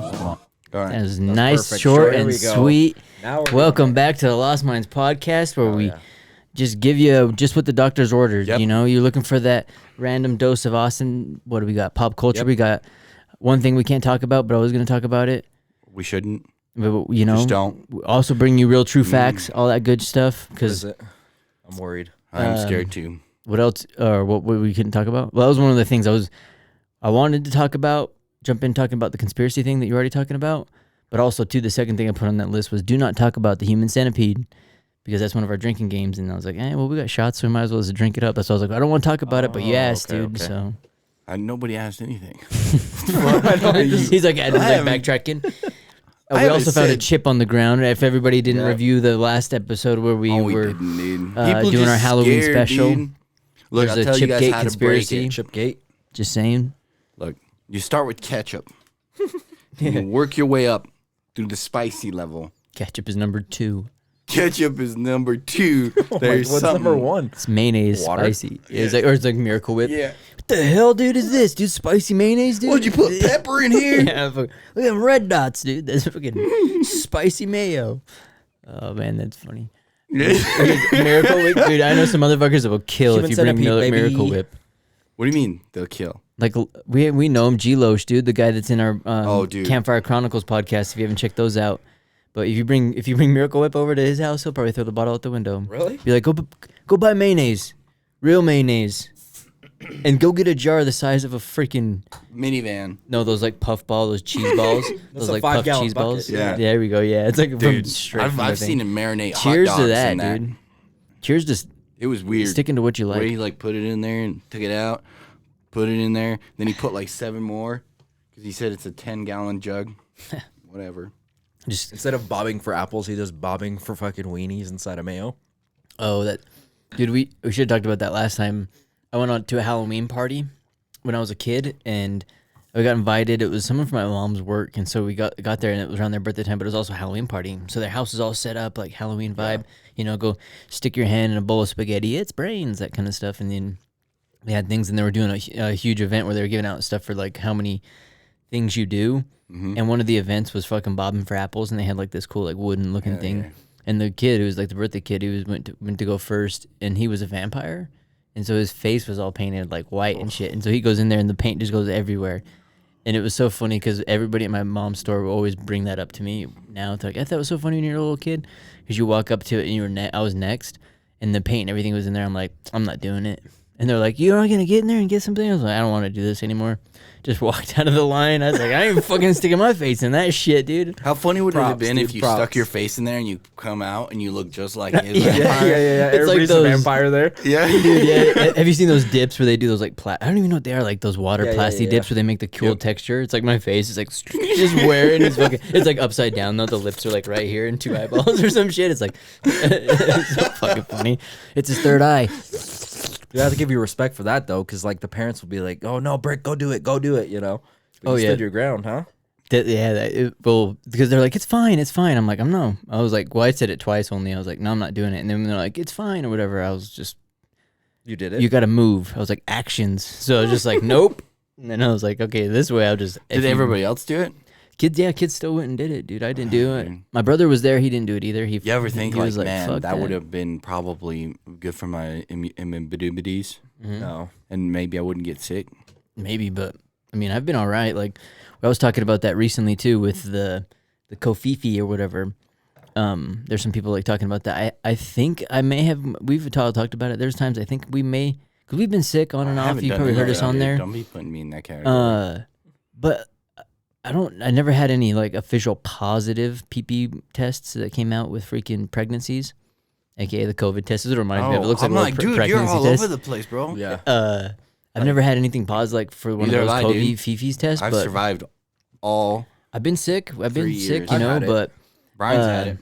All right. That was nice, perfect. short, There and we go. sweet. Now we're Welcome back to the Lost Minds podcast, where we just give you just what the doctor's ordered. Yep. You know, you're looking for that random dose of Austin. What do we got? Pop culture. Yep. We got one thing we can't talk about, but I was going to talk about it. We shouldn't. But, you know, Just don't. we also bring you real, true facts, all that good stuff. What is Because it? I'm worried. I'm scared too. what else? Or what we couldn't talk about? Well, that was one of the things I wanted to talk about. Jump in talking about the conspiracy thing that you're already talking about. But also, too, the second thing I put on that list was do not talk about the human centipede, because that's one of our drinking games. And I was like, well, we got shots, so we might as well just drink it up. That's why I was like, I don't want to talk about it, but you asked, okay, dude. okay. So Nobody asked anything. he's like, Adam's like haven't- backtracking. I We haven't also found a said- chip on the ground. If everybody didn't Yeah. review the last episode where we We were didn't, dude. doing just our Halloween scared, special. dude. Look, There's I'll a tell you guys Chipgate how to conspiracy. break it. Chipgate. just saying. Look, you start with ketchup. You work your way up through the spicy level. Ketchup is number 2. Ketchup is number 2. There's What's something. number 1? It's mayonnaise, Water? spicy. It's like, or it's like Miracle Whip. Yeah. What the hell, dude, is this? Dude, spicy mayonnaise, dude? What'd you put pepper in here? Yeah, look at them red dots, dude. That's fucking spicy mayo. Oh, man, that's funny. Miracle Whip, dude, I know some motherfuckers that will kill Human if you bring centipede, baby. Miracle Whip. What do you mean they'll kill? Like, we know him, G-Losh, dude, the guy that's in our Dude. Campfire Chronicles podcast, if you haven't checked those out. But if you bring Miracle Whip over to his house, he'll probably throw the bottle out the window. Really? Be like, go buy mayonnaise, real mayonnaise, and go get a jar the size of a freaking Minivan. those like puff ball, those cheese balls, those a like puff 5-gallon cheese bucket, balls. yeah. There we go. Yeah, it's like from Dude, straight I've from the I've thing. seen him marinate Cheers hot to dogs that, in that. dude. Cheers to It was weird. sticking to what you Where like. he like put it in there and took it out, put it in there. Then he put like 7 more because he said it's a 10-gallon jug. Whatever. Just Instead of bobbing for apples, he does bobbing for fucking weenies inside of mayo. dude, we should have talked about that last time. I went on to a Halloween party when I was a kid, and I got invited. It was someone from my mom's work, and so we got there, and it was around their birthday time, but it was also a Halloween party. So their house was all set up like Halloween vibe. You know, go stick your hand in a bowl of spaghetti. It's brains, that kind of stuff. And then they had things, and they were doing a huge event where they were giving out stuff for like how many things you do. And one of the events was fucking bobbing for apples, and they had like this cool like wooden looking thing. yeah. And the kid, who was like the birthday kid, he went to go first, and he was a vampire, and so his face was all painted like white and shit. And so he goes in there, and the paint just goes everywhere. And it was so funny because everybody at my mom's store will always bring that up to me now. It's like, I thought it was so funny when you were a little kid, because you walk up to it and you were I was next, and the paint and everything was in there. I'm like, I'm not doing it. And they're like, you're not gonna get in there and get something? I was like, I don't want to do this anymore. Just walked out of the line. I was like, I ain't fucking sticking my face in that shit, dude. How funny would it have Props, been dude, if you props. stuck your face in there and you come out and you look just like his Yeah. vampire? It's like Everybody's those- a vampire there. Yeah. Dude, yeah. Have you seen those dips where they do those like I don't even know what they are, like those water Yeah, yeah, plastic yeah, dips where they make the cool texture. It's like my face is like just wearing it's fucking. It's like upside down though. The lips are like right here and 2 eyeballs or some shit. It's like it's so fucking funny. It's his third eye. You have to give you respect for that though, because like the parents will be like, "Oh no, Brick, go do it, you know." But Oh, you yeah. stood your ground, huh? Because they're like, it's fine. I was like, well, I said it twice only. I was like, no, I'm not doing it. And then they're like, it's fine or whatever. I was just, You did it. you got to move. I was like, actions. So I was just like, nope. And then I was like, okay, this way I'll just. Did everybody else do it? Kids still went and did it, dude. I didn't do it. dude. My brother was there. He didn't do it either. You ever think he like, was man, "Fuck that would have been probably good for my immunity No. and maybe I wouldn't get sick? Maybe, but I mean, I've been all right. Like, I was talking about that recently too with the Kofifi or whatever. There's some people like talking about that. I think I may have. We've talked about it. There's times I think we may, because we've been sick on and I off. haven't You done probably it heard yet, us on dude. there. Don't be putting me in that category. But I never had any like official positive PP tests that came out with freaking pregnancies, aka the COVID test. It reminds me of it. Looks I'm like a like, little dude, you're pregnancy all test. over the place, bro. Yeah. I've never had anything positive like for one of Neither those have I, COVID dude. Fifi's tests, I've but survived all. I've been sick. I've been 3 sick, years. you I've know, had it. but Brian's had it.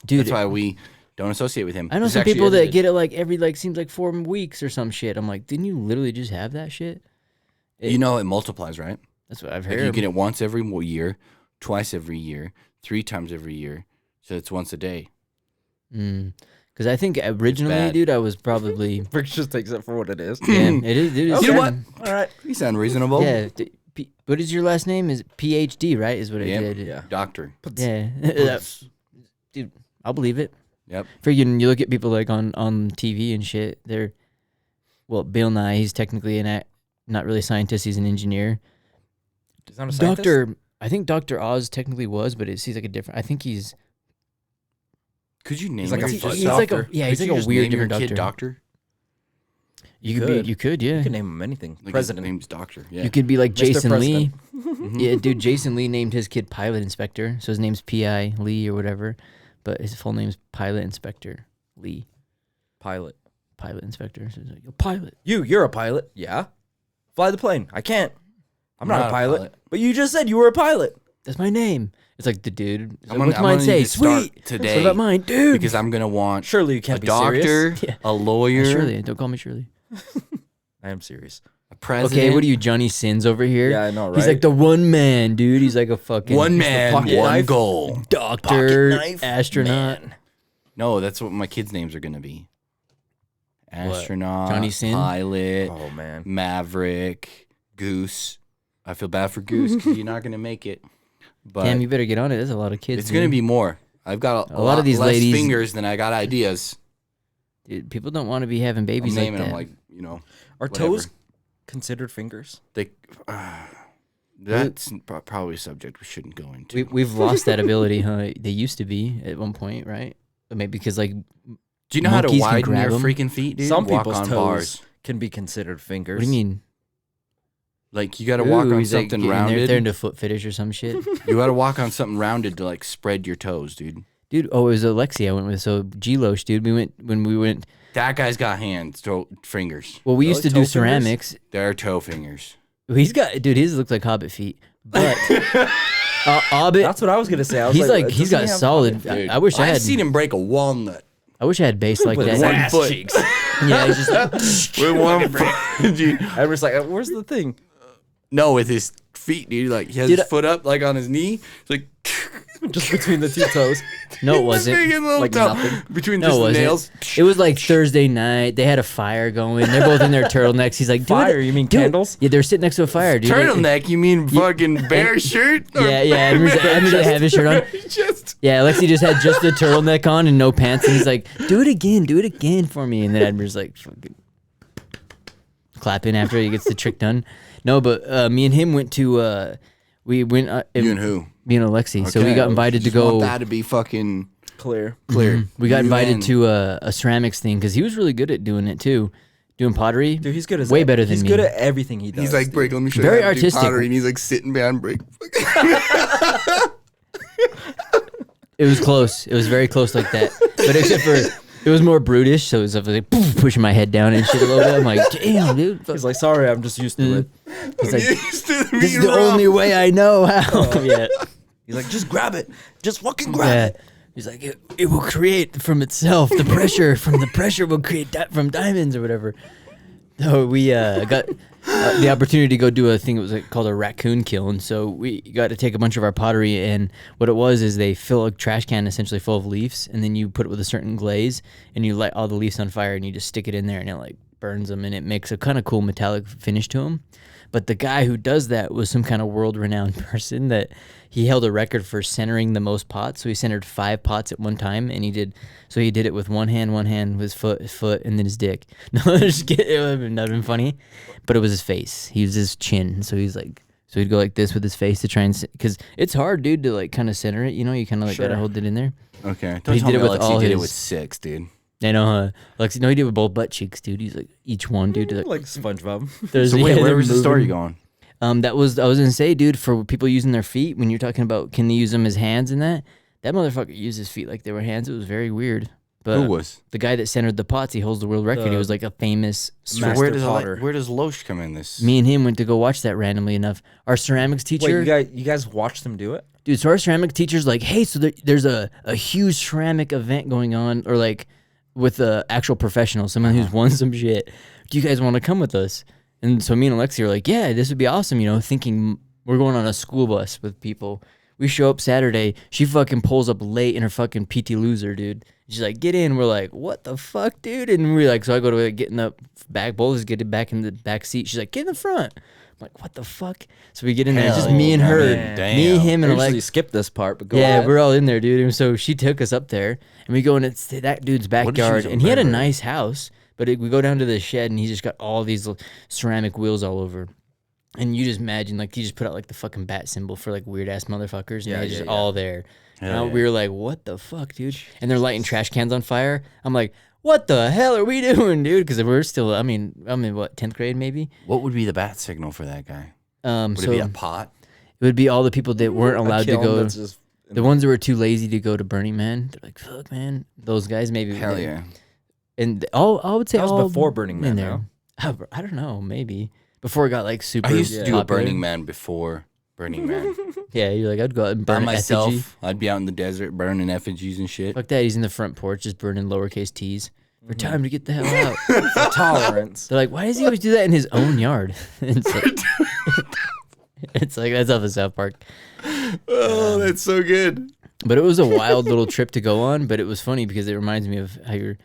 dude, That's why we don't associate with him. I know It's some actually people that edited. get it like every like seems like 4 weeks or some shit. I'm like, didn't you literally just have that shit? You know it multiplies, right? That's what I've Like heard. you get it once every year, twice every year, 3 times every year. So it's once a day. Because I think originally, bad. dude, I was probably Brick just takes it for what it is. yeah, it is. Dude, it's You know sad. what? All right. You sound reasonable. Yeah, What is your last name? Is PhD, right? Is what it Yep. did. Yeah. Doctor. Yeah. Dude, I'll believe it. Yep. Freaking, you look at people like on TV and shit. They're, well, Bill Nye. He's technically not really a scientist. He's an engineer. He's not a scientist? Doctor. I think Dr. Oz technically was, but he's like a different. I think he's. Could you name He's like your a kid foot He's like a doctor. yeah. He's Could like you a just weird name your different kid doctor. doctor? You could. could be. You could. Yeah. You can name him anything. Like President. His name's Doctor. Yeah. You could be like Mr. Jason Lee. President. Yeah, dude. Jason Lee named his kid Pilot Inspector, so his name's P.I. Lee or whatever, but his full name's Pilot Inspector Lee. Pilot. Pilot Inspector. So he's like, "Yo, pilot." You're a pilot. Yeah. Fly the plane. I can't. I'm not, Not a a pilot. pilot. But you just said you were a pilot. That's my name. It's like the dude. It's I'm like, gonna, what's I'm mine gonna say? need to start Sweet. today What about mine, dude? because I'm gonna want Surely you a can't be doctor, serious. Yeah. a lawyer, Shirley, don't call me Shirley. I am serious. a president. Okay, what are you, Johnny Sins over here? Yeah, I know, right? He's like the one man, dude. He's like a fucking One man, pocket one knife. goal. doctor, Pocket knife astronaut. man. No, that's what my kids' names are gonna be. Astronaut, Johnny Sin? pilot, Oh man. Maverick, Goose. I feel bad for Goose because you're not gonna make it. But Damn, you better get on it. There's a lot of kids. it's gonna dude. be more. I've got a lot of these less ladies- fingers than I got ideas. Dude, people don't want to be having I'm babies like naming that. them like Are whatever. toes considered fingers? they. That's probably a subject we shouldn't go into. We've lost that ability, huh? They used to be at one point, right? But maybe because like Do you know how to monkeys can widen grab your 'em? freaking feet, dude? Some Walk people's on toes bars. can be considered fingers. what do you mean? Like you got to walk Ooh, on he's, like, something getting rounded. They're into foot fetish or some shit. You got to walk on something rounded to like spread your toes, dude. Dude, oh, it was Alexi I went with. So G-Losh, dude. When we went. That guy's got hands, fingers. Well, we used to Really? do Toe fingers? ceramics. They're toe fingers. He's got, dude. His looks like hobbit feet, but Hobbit. That's what I was gonna say. I was He's like he's doesn't got he have solid. hobbit feet? Dude, I wish I I've had. seen him break a walnut I wish I had bass like With that. one ass foot. cheeks. Yeah, he's just like, with one foot. Dude. I was like, where's the thing? No, with his feet, dude. Like he has Dude, his foot up, like on his knee. It's like Just between the two toes. no, it big wasn't. and little Like toe. nothing. Between No, just it the wasn't. nails. It was like Thursday night. They had a fire going. They're both in their turtlenecks. He's like, do Fire? it. You mean Do it. candles? Yeah, they're sitting next to a fire, dude. Turtleneck? You mean fucking bear shirt? Or Yeah, yeah. Edmund's didn't have his shirt on. Just Yeah, Alexi just had just the turtleneck on and no pants, and he's like, do it again for me. And then Edmund's like, fucking clapping after he gets the trick done. No, but me and him went to, we went, you and who? me and Alexi. So we Okay. got invited to Just want go. that to be fucking Clear. clear. We got You invited and- to a ceramics thing because he was really good at doing it too, doing pottery. Dude, he's good as Way better than he's me. good at everything he does. He's like, dude. break. Let me show Very you how to do artistic. pottery," and he's like sitting behind break. It was close. It was very close like that. But except for it was more brutish, so it was like poof, pushing my head down and shit a little bit. I'm like, damn, dude. He's like, sorry, I'm just used to it. He's like, Used to the this is meat the raw. only way I know how. Yeah. He's like, just grab it. Just fucking grab Yeah. it. He's like, it will create from itself. The pressure from the pressure will create from diamonds or whatever. So we got the opportunity to go do a thing that was like called a raccoon kiln. So we got to take a bunch of our pottery, and what it was is they fill a trash can essentially full of leaves, and then you put it with a certain glaze, and you light all the leaves on fire, and you just stick it in there, and it like burns them, and it makes a kind of cool metallic finish to them. But the guy who does that was some kind of world-renowned person that he held a record for centering the most pots. So he centered 5 pots at one time, and he did it with one hand with his foot, and then his dick. No, just kidding. It would have been funny, but it was his face. He was his chin, so he's like, so he'd go like this with his face to try and, because it's hard, dude, to like kind of center it. You know, you kind of like gotta Sure. hold it in there. Okay, He don't did tell it me with Alexi all did it his- with 6, dude. I know, Lexi. No, he did it with both butt cheeks, dude. He's like each one, dude. Like SpongeBob. There's, So wait, yeah, where they're was the story moving. going? I was gonna say, dude, for people using their feet, when you're talking about can they use them as hands and that motherfucker used his feet like they were hands. It was very weird. But Who was? the guy that centered the pots? He holds the world record. He was like a famous. So Master potter. where does Loesch come in this? Me and him went to go watch that randomly enough. Our ceramics Wait, teacher, you guys watched him do it? dude. So our ceramics teacher's like, hey, so there's a huge ceramic event going on, or like with a actual professional, someone who's won some shit. Do you guys want to come with us? And so me and Alexi are like, yeah, this would be awesome, you know, thinking we're going on a school bus with people. We show up Saturday. She fucking pulls up late in her fucking PT Loser, dude. She's like, get in. We're like, what the fuck, dude? And we're like, so I go to get in the back. Both get it back in the back seat. She's like, get in the front. I'm like, what the fuck? So we get in there, it's just Hell me and her, man. me, him, I and usually Alex. skip this part, but go Yeah, ahead. we're all in there, dude. And so she took us up there, and we go in that dude's backyard, and he had a nice house, but we go down to the shed, and he's just got all these ceramic wheels all over. And you just imagine, like, he just put out, like, the fucking bat symbol for, like, weird-ass motherfuckers, and Yeah, they're yeah, just yeah. all there. Hell And yeah. we were like, what the fuck, dude? And they're lighting trash cans on fire. I'm like, what the hell are we doing, dude? Because we're still, I'm in, what, 10th grade, maybe? What would be the bat signal for that guy? Would So it be a pot? it would be all the people that weren't allowed to go. Just, The ones that were too lazy to go to Burning Man, they're like, fuck, man. Those guys maybe. Hell yeah. And all I would say That was all before Burning Man, in there. I don't know, maybe before it got like super. I used to do a popular. Burning Man before Burning Man. Yeah, you're like, I'd go out and By burn myself, effigy. I'd be out in the desert burning effigies and shit. Fuck that, he's in the front porch just burning lowercase t's. For time to get the hell out. tolerance. They're like, why does he always do that in his own yard? it's, like, it's like that's off of South Park. Oh, that's so good. But it was a wild little trip to go on. But it was funny because it reminds me of how you're.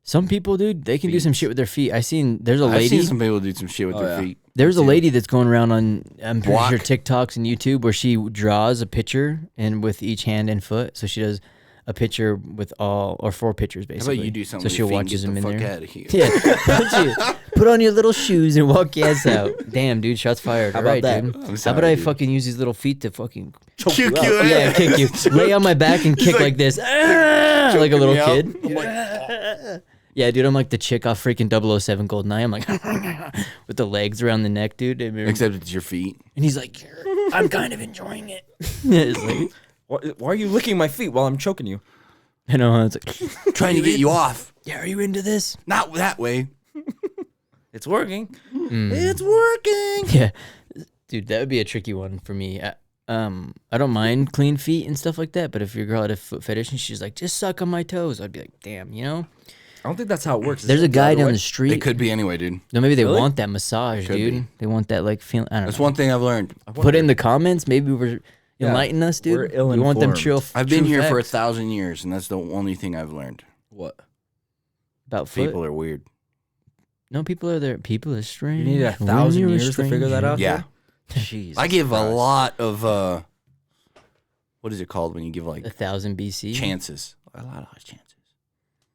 Some people, dude, they can do some shit with their feet. There's a I've lady. seen some people do some shit with their yeah. feet. There's a lady that's going around on, I'm pretty Walk. sure, TikToks and YouTube where she draws a picture and with each hand and foot. So she does a picture with all, or 4 pictures How basically. about you do something So she with your feet watches and them get in the there. fuck out of here? Yeah, why don't you put on your little shoes and walk your ass out. Damn, dude, shots fired. How All right, about that? dude. I'm How sorry, about I dude. fucking use these little feet to fucking Kick you yeah, kick you, lay on my back and kick like this, ah, like a little me out. kid. Yeah, dude, I'm like the chick off freaking 007 GoldenEye. I'm like with the legs around the neck, dude. And Except it's your feet. he's like, I'm kind of enjoying it. It's like, Why are you licking my feet while I'm choking you? I know. It's like, Trying to get you off. yeah, are you into this? Not that way. It's working. Mm. It's working. Yeah, dude, that would be a tricky one for me. I don't mind clean feet and stuff like that, but if your girl had a foot fetish and she's like, just suck on my toes, I'd be like, damn, you know. I don't think that's how it works. There's a guy down the street. It could be anyway, dude. No, maybe they Really? want that massage, Could dude. be. They want that like feeling. I don't That's know. one thing I've learned. Put it in the comments. Maybe we're Yeah, enlighten us, dude. we're We want them ill-informed. true. I've been true here for facts 1,000 years, and that's the only thing I've learned. What? about foot. People are weird. No, people are there. People are strange. You need When 1,000 you're a years to figure that stranger. out? Yeah. Jeez. I give a lot of, what is it called when you give like 1,000 BC, chances? A lot of chances.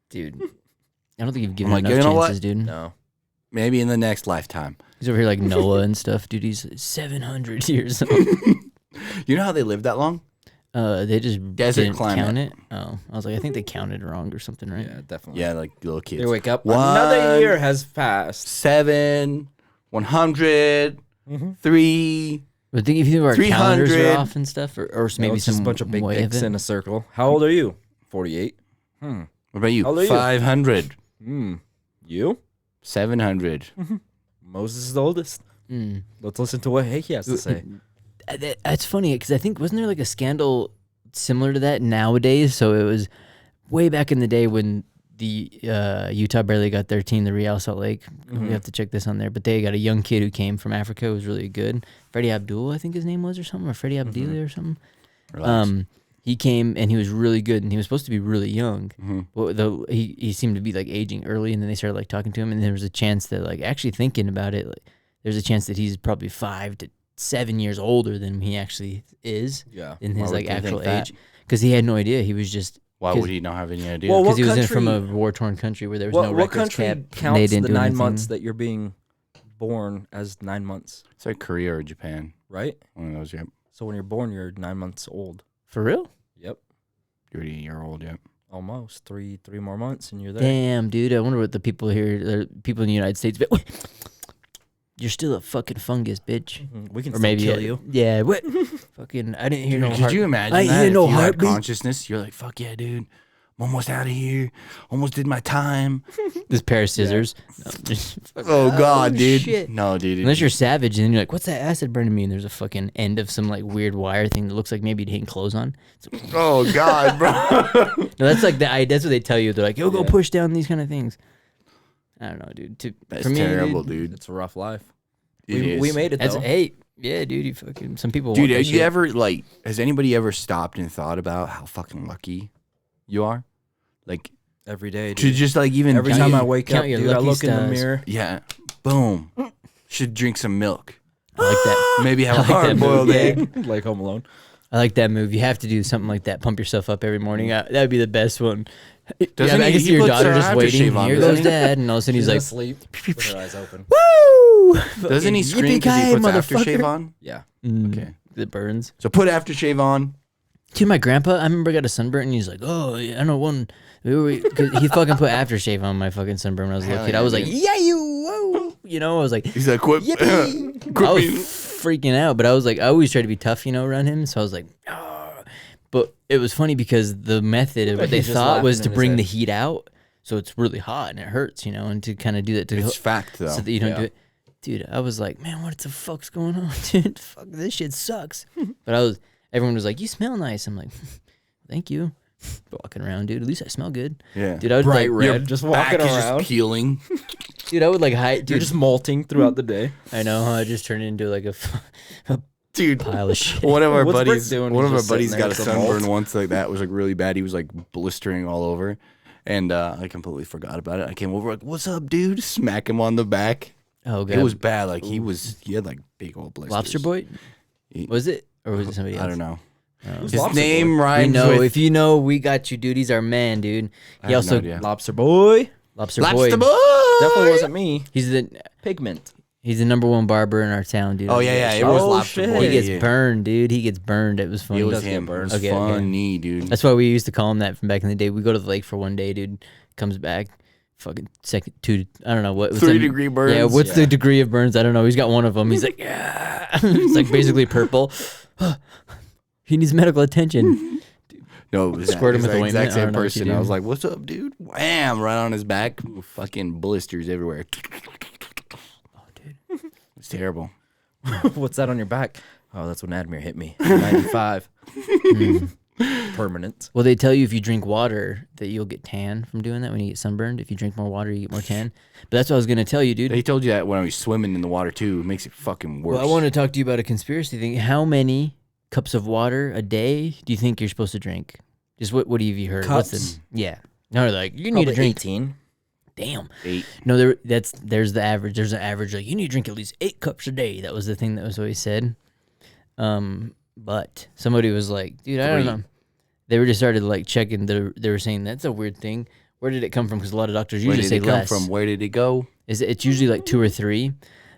dude. I don't think you've given like, enough you know what? chances, dude. No. Maybe in the next lifetime. He's over here like Noah and stuff, dude. He's 700 years old. You know how they live that long? They just Desert didn't climate. count it. Oh, I was like, I think they counted wrong or something, right? Yeah, definitely. Yeah, like little kids. They wake up. One, Another year has passed. 7, 100, 3. But think if you think our calendars 300. are off and stuff, or maybe It's just some a bunch of big way of dicks it. in a circle. How old are you? 48. What about you? How old are you? 500, You? 700. Moses is the oldest. Mm. Let's listen to what he has to say. That's funny because I think wasn't there like a scandal similar to that nowadays? So it was way back in the day when the Utah barely got their team, the Real Salt Lake. We have to check this on there, but they got a young kid who came from Africa who was really good. Freddie Abdul, I think his name was, or something, or Freddie Abdili or something. Relax. He came and he was really good, and he was supposed to be really young. Mm-hmm. But he seemed to be like aging early, and then they started like talking to him, and there was a chance that like actually thinking about it, like, there's a chance that he's probably 5 to 7 years older than he actually is Yeah. in Why his would like they think actual that? age, because he had no idea. He was just Why 'cause- would he not have any idea? Well, because he what was in from a country- war-torn country where there was What, no what records country kept. and they counts didn't the do 9 anything. months that you're being born as 9 months, It's like Korea or Japan. right? One of those, yep. So when you're born, you're 9 months old. For real? Yep. You're 8 year old, yep. Almost. Three more months and you're there. Damn, dude. I wonder what the people here, the people in the United States, but you're still a fucking fungus, bitch. We can Or still maybe kill you. Yeah, what? Fucking, I didn't hear no. Could heart- you imagine I that? hear no if you had heartbeat. consciousness, you're like, fuck yeah, dude. I'm almost out of here. Almost did my time. This pair of scissors. No, just- Oh, God, dude. shit. No, dude. Unless you're savage, and then you're like, "What's that acid burning me?" And there's a fucking end of some like weird wire thing that looks like maybe you'd hang clothes on. Oh, God, bro. No, that's like that's what they tell you. They're like, "Yo, go Yeah. push down these kind of things." I don't know, dude. That's for me, terrible, dude. dude. It's a rough life. It We is. made it That's though. yeah, dude. You fucking some people. Dude, want that have you shit. ever, like, has anybody ever stopped and thought about how fucking lucky you are? Like, Every day, to dude. just, like, even Every be- time I wake count up, your dude, I lucky look in the stars. mirror. Yeah. Boom. Should drink some milk. I like that. Maybe have a I like that hard-boiled move, yeah. egg. Like Home Alone. I like that move. You have to do something like that. Pump yourself up every morning. That would be the best one. Doesn't I he- can he see your puts daughter her just waiting. aftershave on, Here doesn't goes he? dad, and all of a sudden he's like, asleep with her eyes open. "Woo!" Doesn't he Fucking scream because he yippee-ki-yay, puts aftershave motherfucker. on? Yeah. Okay. It burns. So put aftershave on. Dude, my grandpa, I remember got a sunburn, and he's like, "Oh, yeah, I know one." 'Cause he fucking put aftershave on my fucking sunburn when I was a little Hell kid. yeah, I was like, dude. "Yeah, you, whoa!" You know, I was like, He's like, quit. "Yippee!" quit I was being- freaking out, but I was like, I always try to be tough, you know, around him. So I was like, "Ah." But it was funny because the method of what they He's just thought was laughing to in his bring head. the heat out, so it's really hot and it hurts, you know, and to kind of do that to It's fact, though. so that you don't Yeah. do it. Dude, I was like, man, what the fuck's going on, dude? Fuck, this shit sucks. But everyone was like, you smell nice. I'm like, thank you. Walking around, dude. At least I smell good. Yeah. Dude, I would Bright like, red. Just Back walking is around. just peeling. dude, I would like hide. You're Dude, just molting throughout the day. I know. I just turned into like a Dude, pile of shit. one of our What's Rick buddies, doing? one of He's our just sitting buddies there got a with the sunburn malt? once like that. It was like really bad. He was like blistering all over, and I completely forgot about it. I came over like, "What's up, dude?" Smack him on the back. Oh god, It was bad. Like he had like big old blisters. Lobster Boy. He- Was it or was it somebody else? I don't know. Who's His Lobster name Boy? We rhymes know. with. If you know, we got you, dude. He's our man, dude. I He have also no idea. Lobster Boy. Lobster Lobster Boy. Boy. Definitely wasn't me. He's Pigment. the number one barber in our town, dude. Oh yeah, it was Oh, Lobster shit. Boy. He gets yeah. burned, dude. He gets burned. It was funny. It was does get him. It burned. was Okay, okay. funny, dude. That's why we used to call him that from back in the day. We go to the lake for one day, dude. Comes back, fucking second, two. I don't know what's 3-degree burns. Yeah, what's Yeah. the degree of burns? I don't know. He's got one of them. He's like, yeah, it's like basically purple. He needs medical attention. No, it was Squirt him the with exact ointment. I same don't know what you person. I do. was like, "What's up, dude?" Wham! Right on his back, fucking blisters everywhere. Oh, dude. It's terrible. What's that on your back? Oh, that's when Admir hit me. 95. Permanent. Well, they tell you if you drink water that you'll get tan from doing that when you get sunburned. If you drink more water, you get more tan. But that's what I was gonna tell you, dude. They told you that when I was swimming in the water too. It makes it fucking worse. Well, I want to talk to you about a conspiracy thing. How many cups of water a day do you think you're supposed to drink? Just what have you heard? What's Cups? yeah. No, they're like you need to Probably drink. 18. Damn. 8. No, there's the average. There's an average like you need to drink at least 8 cups a day. That was the thing that was always said. But somebody was like, dude, I don't 3. know. They were just started like checking. They were saying that's a weird thing. Where did it come from? Because a lot of doctors Where usually did say it come less. from? Where did it go? It's usually like 2 or 3,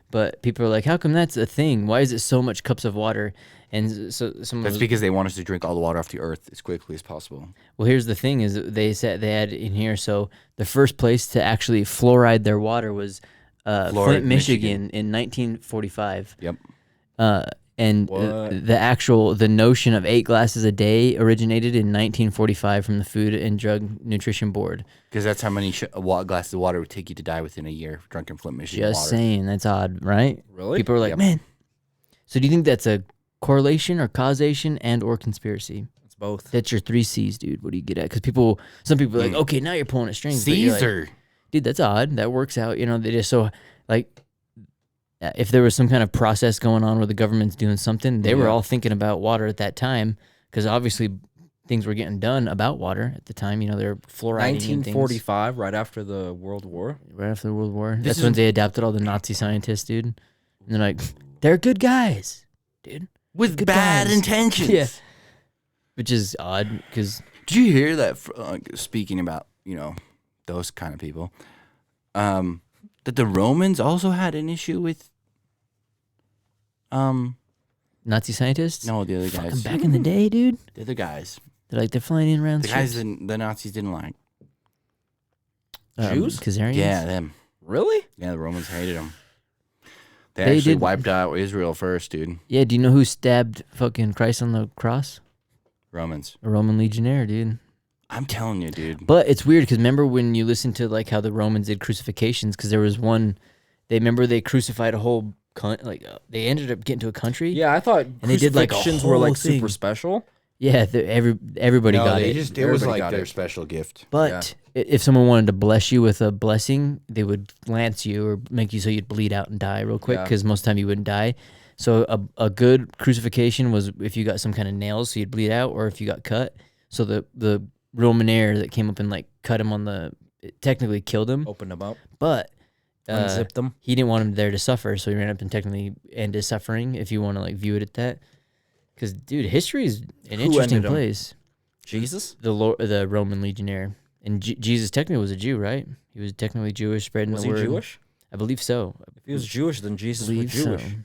but people are like, how come that's a thing? Why is it so much cups of water? And so someone That's was, because they want us to drink all the water off the earth as quickly as possible. well, here's the thing: is that they said they had it in here. So the first place to actually fluoride their water was Flint, Michigan, in 1945. Yep. And What? the notion of 8 glasses a day originated in 1945 from the Food and Drug Nutrition Board. Because that's how many glasses of water would take you to die within a year drinking Flint, Michigan Just water. saying, that's odd, right? Really? People are like, Yep. man. So do you think that's a correlation or causation and or conspiracy? It's both. That's your 3 C's, dude. What do you get at? Because some people are like, okay, now you're pulling at strings. but you're like, Caesar. dude, that's odd. That works out. You know, they just so like if there was some kind of process going on where the government's doing something, they were Yeah. all thinking about water at that time because obviously things were getting done about water at the time. You know, they're fluoriding and things. 1945, right after the World War. Right after the World War. This That's is- when they adopted all the Nazi scientists, dude. And they're like, they're good guys, dude. With Good bad guys. intentions. Yeah. Which is odd because Did you hear that? Speaking about those kind of people, that the Romans also had an issue with Nazi scientists. no the other Fucking guys, back in the day, dude. the other guys, They're flying in around the guys that the Nazis didn't like. Jews? Khazarians? Yeah, them. Really? Yeah, the Romans hated them. They They actually did- wiped out Israel first, dude. Yeah, do you know who stabbed fucking Christ on the cross? Romans. A Roman legionnaire, dude. I'm telling you, dude. But it's weird because remember when you listen to like how the Romans did crucifixions? Because there was one, they crucified a whole they ended up getting to a country. Yeah, I thought they did, like, a crucifixions were like whole super thing. special. Yeah, everybody No, got they it. it was Everybody like got their it. special gift. But if someone wanted to bless you with a blessing, they would lance you or make you so you'd bleed out and die real quick Yeah. because most of the time you wouldn't die. So a good crucifixion was if you got some kind of nails so you'd bleed out or if you got cut. So the Roman air that came up and like cut him on it technically killed him. Open them up. But Unzip them. he didn't want him there to suffer, so he ran up and technically ended suffering. If you want to like view it at that, because dude, history is an Who interesting ended him? place. Jesus. The Roman legionnaire, and Jesus technically was a Jew, right? He was technically Jewish, spreading Was the he word. Jewish? I believe so. If he was Jewish, then Jesus was believe Jewish.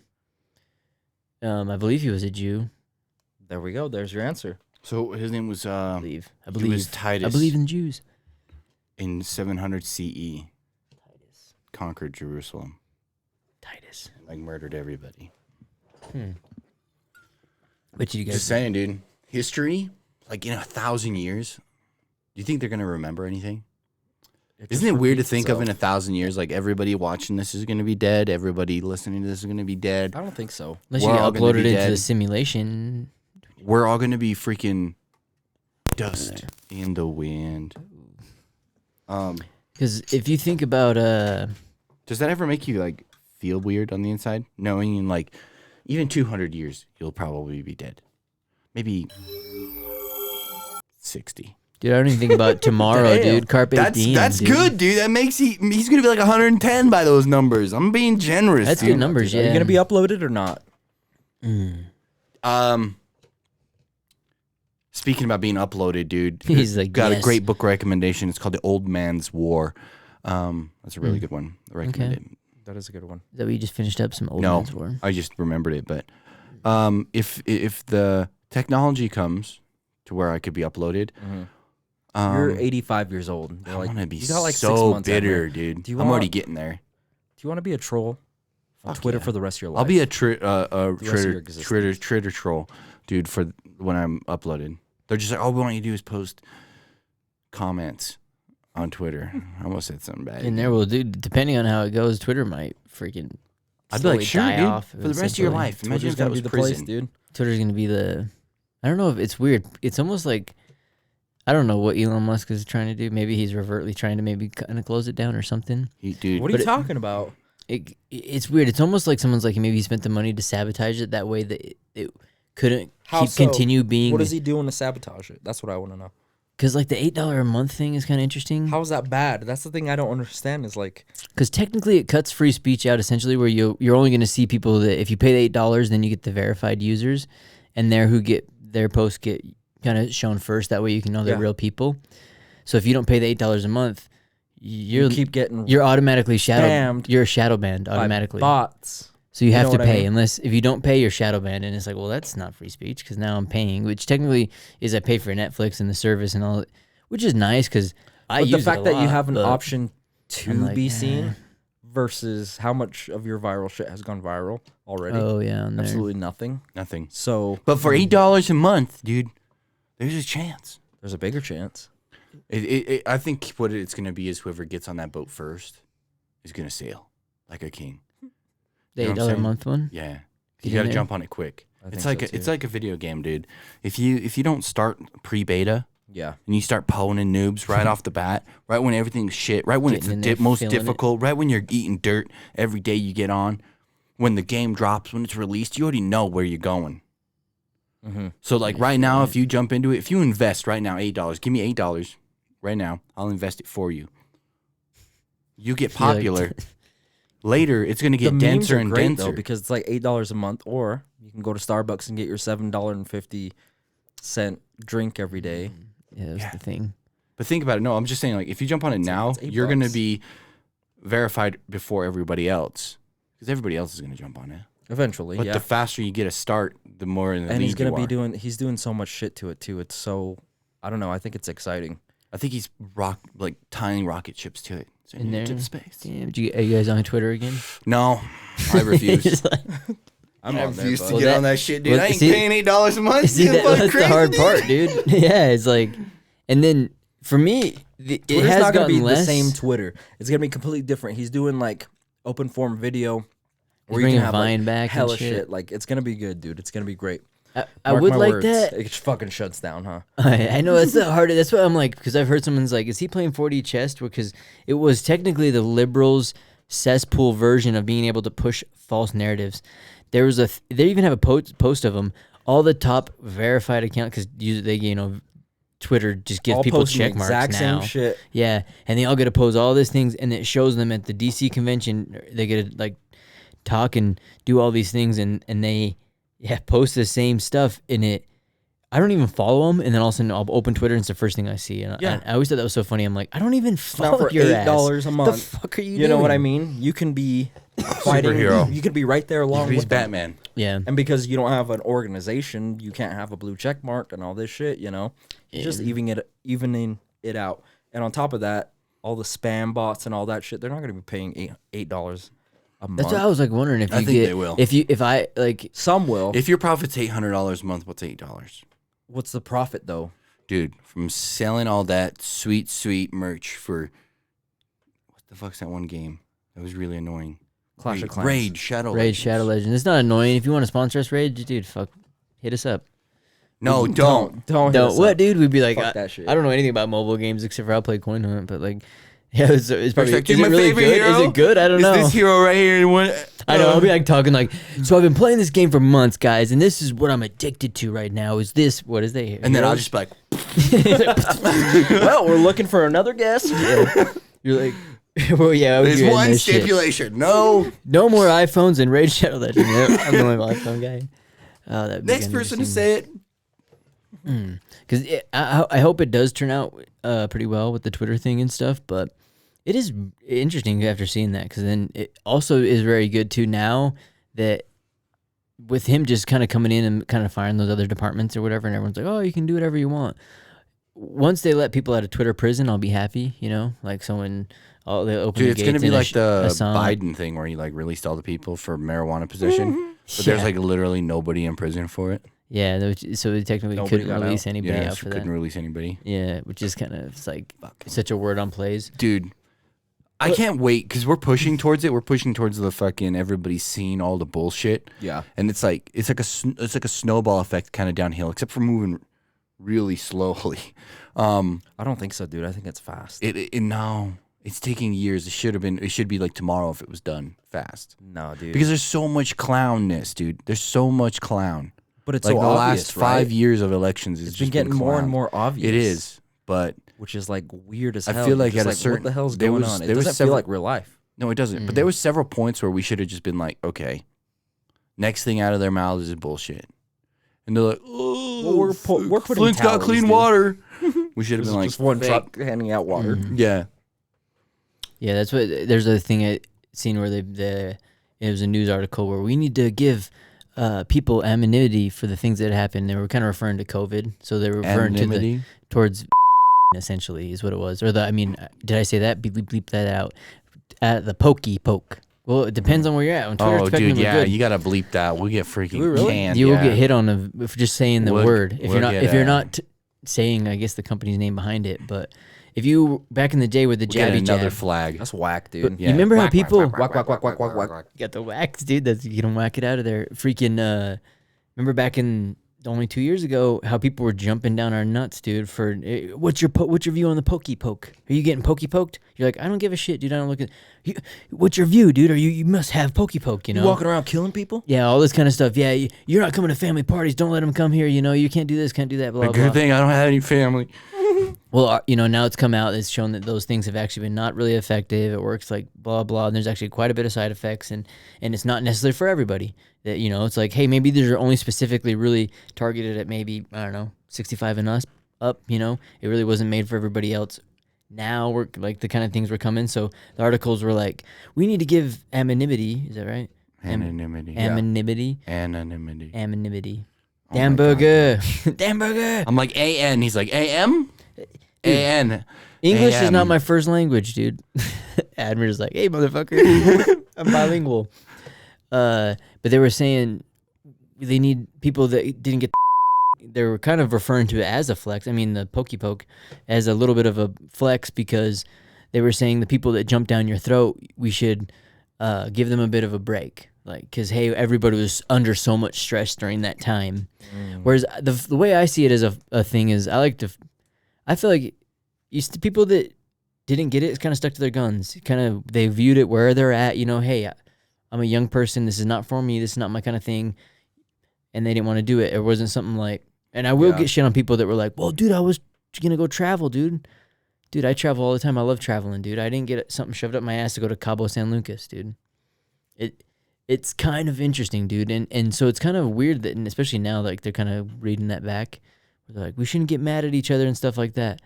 so. I believe he was a Jew. There we go. There's your answer. So his name was I believe. I he believe. was Titus. I believe in Jews. in 700 CE. Conquered Jerusalem. Titus. Like murdered everybody. What did you guys? Just saying, dude. History, like in 1,000 years, do you think they're gonna remember anything? Isn't it weird to think of in 1,000 years, like everybody watching this is gonna be dead, everybody listening to this is gonna be dead. I don't think so. Unless We're you all get gonna uploaded be into the dead. simulation. We're all gonna be freaking dust in the wind. Because if you think about Does that ever make you like feel weird on the inside, knowing in like even 200 years you'll probably be dead? Maybe 60. dude, I don't even think about tomorrow, Damn. dude. Carpe diem. That's dude. good, dude. That makes he's gonna be like 110 by those numbers. I'm being generous. That's dude. good numbers, Are yeah. you gonna be uploaded or not? Speaking about being uploaded, dude. He's like, got yes. a great book recommendation. It's called The Old Man's War. That's a really good one. I recommend Okay. it. That is a good one. That we just finished up some old No, man's war. I just remembered it. But if the technology comes to where I could be uploaded, You're 85 years old. I They're like, want to be you got like 6 so months, bitter, Emma. dude. Do you I'm already want- getting there. Do you want to be a troll on Fuck Twitter yeah. for the rest of your life? I'll be a rest of your Twitter troll, dude, for when I'm uploaded. They're just like, all we want you to do is post comments on Twitter. I almost said something bad. And there will, dude. Depending on how it goes, Twitter might freaking. I'd be like, slowly sure, die dude, off for the rest of your eventually. life. Imagine Twitter's if that gonna was be the prison. place, dude. Twitter's gonna be the. I don't know if it's weird. It's almost like. I don't know what Elon Musk is trying to do. Maybe he's overtly trying to maybe kind of close it down or something. Dude, What are you talking about? It's weird. It's almost like someone's like maybe he spent the money to sabotage it that way that it couldn't How so? continue being. What is he doing to sabotage it? That's what I want to know. Because like the $8 a month thing is kind of interesting. How is that bad? That's the thing I don't understand. Is like, Because technically it cuts free speech out essentially, where you're only going to see people that if you pay the $8, then you get the verified users, and there who get their posts get kind of shown first. That way you can know they're Yeah. real people. So if you don't pay the $8 a month, you keep getting you're automatically shadow. spammed You're shadow banned by automatically. bots. So you have know to what I pay. mean? Unless if you don't pay, you're shadow banned, and it's like, well, that's not free speech because now I'm paying, which technically is I pay for Netflix and the service and all, which is nice because I But use the fact it a that you lot, have an but option to I'm like, be eh. seen versus how much of your viral shit has gone viral already. Oh yeah, on there. Absolutely nothing. nothing. So, But for $8 a month, dude, there's a chance. there's a bigger chance. I think what it's going to be is whoever gets on that boat first is going to sail like a king. The You know what I'm $8 a saying? month one. Yeah. Get You got in to there. jump on it quick. I It's think like so, it's too. like a video game, dude. If you don't start pre-beta Yeah. and you start pulling noobs right off the bat, right when everything's shit, right when Getting in it's there, the most feeling it. difficult, right when you're eating dirt every day you get on, when the game drops, when it's released, you already know where you're going. Mm-hmm. So like right now, if you jump into it, if you invest right now $8, give me $8 right now, I'll invest it for you. You get You're like- popular. Later, it's gonna get The memes denser are and great denser. though because it's like $8 a month, or you can go to Starbucks and get your $7.50 drink every day. Yeah, that's the thing. But think about it. No, I'm just saying, like, if you jump on it now, it's $8 you're gonna be verified before everybody else, because everybody else is gonna jump on it. Eventually, But yeah. the faster you get a start, the more in the And he's lead you gonna be are. doing. He's doing so much shit to it too. It's so. I don't know. I think it's exciting. I think he's tying rocket ships to it. In Sending it to there. the space. Damn, are you guys on Twitter again? No, I refuse. It's like- I'm I on there, refuse to bud. Well, get that- on that shit, dude. well, I ain't see- paying $8 a month. See, You that's fucking the crazy, hard dude? part, dude. Yeah, it's like, and then for me, it Twitter's has not gonna gotten be less. the same Twitter. It's gonna be completely different. He's doing like open form video, where you bringing can have Vine like back and hella shit. Like it's gonna be good, dude. It's gonna be great. I Mark would my like words. that. It fucking shuts down, huh? I know that's the hard. That's what I'm like, because I've heard someone's like, "Is he playing 4D chess?" Because it was technically the liberals' cesspool version of being able to push false narratives. There was they even have a post of them. All the top verified account because they Twitter just gives All people posting the check marks exact now. same shit. Yeah, and they all get to post all these things, and it shows them at the DC convention. They get to like talk and do all these things, and they post the same stuff in it. I don't even follow them, and then all of a sudden I'll open Twitter and it's the first thing I see. And I always thought that was so funny. I'm like, I don't even follow for your $8 ass. a month. The fuck are you? You know what I doing? mean? You can be fighting. Superhero. You could be right there along He's with them. Batman. Yeah, And because you don't have an organization, you can't have a blue check mark and all this shit. You know, it's just evening it out. And on top of that, all the spam bots and all that shit, they're not going to be paying $8 a month. that's what I was like wondering if I you think get they will. if I like Some will. If your profit's $800 a month, what's $8? What's the profit though? Dude, from selling all that sweet merch for what the fuck's that one game? That was really annoying. Clash of Clans. Raid Shadow Raid Legends. Shadow Legends. It's not annoying. If you want to sponsor us, Raid, dude, fuck, hit us up. No, don't. Don't. hit Don't us what, up. dude? We'd be like, Fuck that shit. I don't know anything about mobile games except for I'll play Coin Hunt, but like, yeah, it's probably like, is "Dude, it my really favorite good? hero Is it good? I don't Is know. this hero right here? I know. I'll be like talking like, so I've been playing this game for months, guys, and this is what I'm addicted to right now. Is this what is they? And then I'll just be like, Well, we're looking for another guest. You're like, well, yeah. there's you're in one this shit. stipulation. No. No more iPhones and Raid Shadow Legends. Yep, I'm the only iPhone guy. Oh, that Next person to say it. Because I hope it does turn out pretty well with the Twitter thing and stuff, but it is interesting after seeing that, because then it also is very good too now that with him just kind of coming in and kind of firing those other departments or whatever, and everyone's like, oh, you can do whatever you want. Once they let people out of Twitter prison, I'll be happy, you know, like someone, they open Dude, the it's gonna gates be and like the Assam. Biden thing where he like released all the people for marijuana possession, but there's Yeah. like literally nobody in prison for it. Yeah, so they technically Nobody couldn't got release out. anybody Yeah, out just for couldn't that. release anybody. Yeah, which is kind of, it's like such a word on plays. Dude, I can't wait because we're pushing towards it. We're pushing towards the fucking everybody's seeing all the bullshit. Yeah. And it's like a snowball effect kind of downhill, except for moving really slowly. I don't think so, dude. I think it's fast. No, it's taking years. It should be like tomorrow if it was done fast. No, dude. Because there's so much clownness, dude. There's so much clown. but it's Like so the obvious, last right? 5 years of elections is It's just been getting more and clown. more obvious. It is, but which is like weird as I hell. feel You're like just at a certain- what the hell's there going was- on? It there was doesn't feel several- like real life. no, it doesn't. But there was several points where we should have just been like, okay, next thing out of their mouths is bullshit, and they're like, oh, Well, we're putting Flint's got tallies, clean dude. water. We should have been like, just one fake. truck handing out water. Yeah, Yeah, that's what. There's a thing I seen where it was a news article where we need to give people anonymity for the things that happened. They were kind of referring to COVID, so they were referring anonymity. towards essentially is what it was. Or did I say that? Bleep that out. The pokey poke. Well, it depends on where you're at. On Twitter, Oh, expecting dude, them are yeah, good. you gotta bleep that. We'll get freaking we really? canned. You will yeah. get hit on for just saying the We'll- word. If we'll you're not, get if you're a- not saying, I guess the company's name behind it. But if you back in the day with the We'll get jabby another jab, flag. That's whack, dude. you remember how people Whack, whack, whack, whack, whack, whack. You got the wax, dude. That's you can whack it out of there. Freaking remember back in only 2 years ago how people were jumping down our nuts, dude. For what's your view on the pokey poke? Are you getting pokey poked? You're like, I don't give a shit, dude. I don't look at. What's your view, dude? Are you must have pokey poke? You know, You walking around killing people? yeah, all this kind of stuff. Yeah, you're not coming to family parties. Don't let them come here. You know, you can't do this, can't do that. Blah But blah. good thing I don't have any family. Well, now it's come out. It's shown that those things have actually been not really effective. It works like blah blah. And there's actually quite a bit of side effects, and it's not necessarily for everybody. That it's like, hey, maybe these are only specifically really targeted at maybe 65 and up. It really wasn't made for everybody else. Now we're like the kind of things were coming. So the articles were like, we need to give anonymity. Is that right? Anonymity. Anonymity. Anonymity. Anonymity. Oh my Dan God, Burger. Dan Burger. I'm like A-N. He's like A-M? A-N. English is not AM. my first language, dude. Admir's like, hey, motherfucker, I'm bilingual. But they were saying they need people that didn't get. They were kind of referring to it as a flex. I mean, the pokey poke as a little bit of a flex because they were saying the people that jump down your throat, we should give them a bit of a break. Like, because, hey, everybody was under so much stress during that time. Whereas the way I see it as a thing is I feel like people that didn't get it kind of stuck to their guns. They viewed it where they're at. Hey, I'm a young person. This is not for me. This is not my kind of thing. And they didn't want to do it. It wasn't something like, and I will get shit on people that were like, well, dude, I was gonna go travel, dude. Dude, I travel all the time. I love traveling, dude. I didn't get something shoved up my ass to go to Cabo San Lucas, dude. It's kind of interesting, dude. And so it's kind of weird that, and especially now, like they're kind of reading that back. They're like, we shouldn't get mad at each other and stuff like that.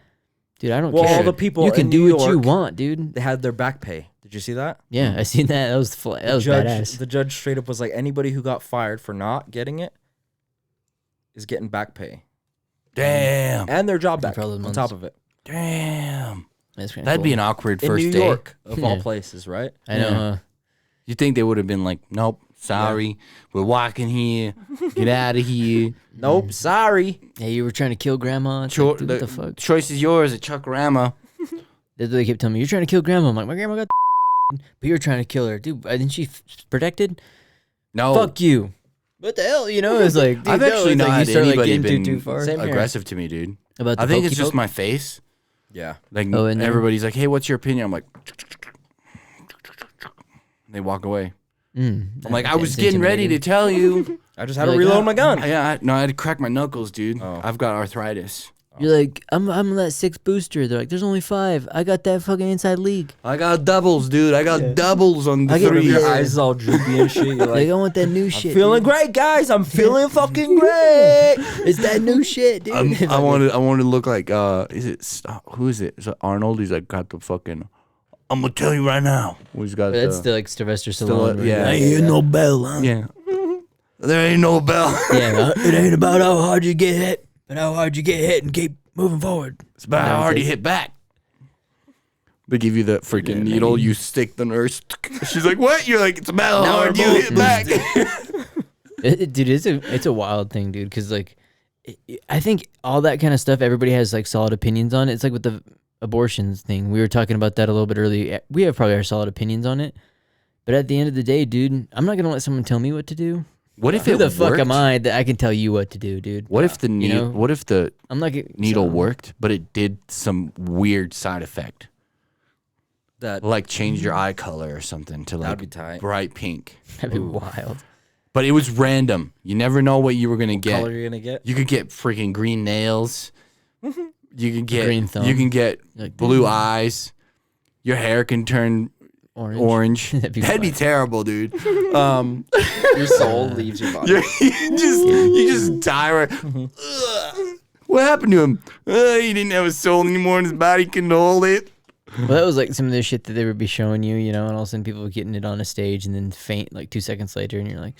Dude, I don't care. Well, all the people you can in do New what you York, want, dude. They had their back pay. Did you see that? Yeah, I seen that. That was badass. The judge straight up was like, anybody who got fired for not getting it is getting back pay. Damn. And their job back For all those on months. top of it. Damn. That's kinda That'd cool. be an awkward In first New day. York, of all Yeah. places, right? I know. Yeah. You think they would have been like, nope, sorry, we're walking here, get out of here. Nope, sorry. Hey, you were trying to kill grandma. It's Cho- like, dude, what the fuck? choice is yours at Chuckrama. That's what they kept telling me. You're trying to kill grandma. I'm like, my grandma got but you're trying to kill her. Dude, isn't she protected? No, Fuck you. What the hell? You know, it's like, dude, I've no, actually it's not like had you start, like, anybody getting been too far. Same here. aggressive to me, dude. About the I think it's pokey just poke? my face. Yeah. Like Oh, and then- everybody's like, hey, what's your opinion? I'm like, they walk away. I'm like, I was getting ready to tell you. I just had You're to like, reload "Ah." my gun. I had to crack my knuckles, dude. Oh. I've got arthritis. You're like, I'm that 6 booster. They're like, there's only 5. I got that fucking inside league. I got doubles, dude. I got doubles on the I get three. Your Yeah. eyes is all droopy and shit. You're Like, like, I want that new shit. feeling dude. great, guys. I'm feeling fucking great. It's that new shit, dude. I want to look like who is it? Is it Arnold? He's like got the fucking. I'm gonna tell you right now. He's got That's the, still like Sylvester still, Stallone. where yeah. he's like, no bell, huh? Yeah. There ain't no bell. yeah, it ain't about how hard you get hit, but how hard you get hit and keep moving forward. It's about how hard you hit back. They give you the freaking needle. You stick the nurse. She's like, "What?" You're like, "It's about how hard you hit back." Dude, it's a wild thing, dude. Because like, I think all that kind of stuff, everybody has like solid opinions on it. It's like with the abortions thing. We were talking about that a little bit earlier. We have probably our solid opinions on it, but at the end of the day, dude, I'm not gonna let someone tell me what to do. What if Who it the fuck worked? am I that I can tell you what to do, dude? What if the needle? know? What if the I'm like needle worked, but it did some weird side effect, That like change your eye color or something to That'd be like tight. bright pink? That'd be wild. But it was random. You never know what you were gonna get. color you're gonna get. You could get freaking green nails. You can get Green thumb. You can get Like, blue eyes. Your hair can turn orange. That'd be That'd be fun. terrible, dude. Your soul leaves your body. you just die. Right. Ugh. What happened to him? He didn't have a soul anymore, and his body couldn't hold it. Well, that was like some of the shit that they would be showing you, you know, and all of a sudden people were getting it on a stage and then faint like 2 seconds later, and you're like,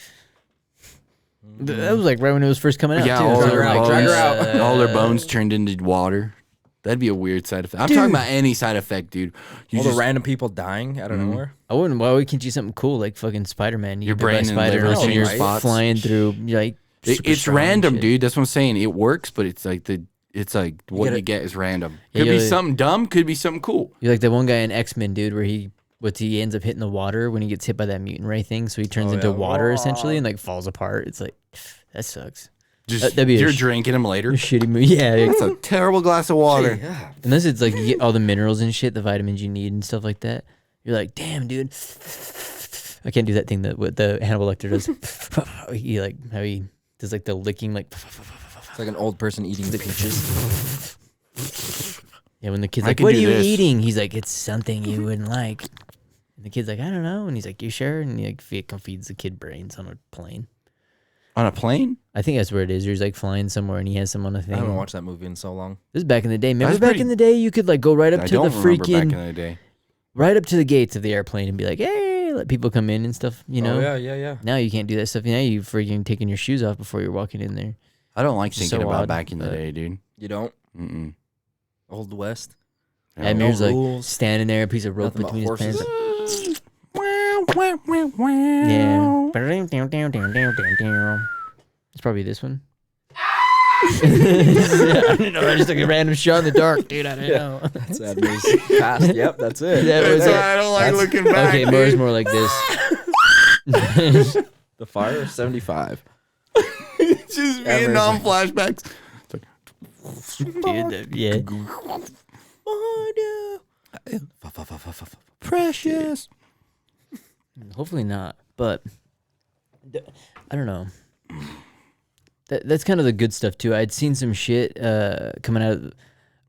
that was like right when it was first coming out. Yeah, too. all So their, I'm like, drag her out. all their bones turned into water. That'd be a weird side effect. I'm talking about any side effect, dude. You All just, the random people dying out of nowhere. I wouldn't. Why would can't you something cool like fucking Spider-Man? Your brain and spider liver change you're spots. flying through. You're like, super it's strong and random, shit. dude. That's what I'm saying. It works, but it's like what gotta- you get is random. Yeah, Could be yeah. something dumb. Could be something cool. You're like the one guy in X-Men, dude, where he ends up hitting the water when he gets hit by that mutant ray thing, so he turns into water essentially and like falls apart. It's like that sucks. Just That'd be a you're sh- drinking them later. Shitty movie. Yeah, That's a terrible glass of water. Yeah. unless it's like you get all the minerals and shit, the vitamins you need and stuff like that. You're like, damn, dude. I can't do that thing that what the Hannibal Lecter does. He like how he does like the licking, like It's like an old person eating peaches. yeah. When the kid's I like, can "What are do you this." eating?" He's like, "It's something you wouldn't like." And the kid's like, "I don't know." And he's like, "You sure?" And he like feeds the kid brains on a plane. On a plane? I think that's where it is. He's like flying somewhere and he has some on a I thing. haven't watched that movie in so long. This is back in the day. Remember That's back pretty- in the day, you could like go right up I to the don't remember back freaking in the day. right up to the gates of the airplane and be like, "Hey," let people come in and stuff. You know. Oh, yeah. Now you can't do that stuff. Now you freaking taking your shoes off before you're walking in there. I don't like Just thinking so about odd, back in the but- day, dude. You don't? Mm-mm. Old West. Yeah. Amir's no like rules. standing there, a piece of rope Nothing but between his pants. horses. Yeah. It's probably this one. I don't know. I just took a random shot in the dark, dude. I don't know. That's that music. Past. Yep, that's it. That was That's it. why I don't like looking back. Okay, dude. Moore's more like this. The Fire of 75. It's just Vietnam flashbacks. Dude, yeah. Precious. Hopefully not, but I don't know. That's kind of the good stuff too. I'd seen some shit coming out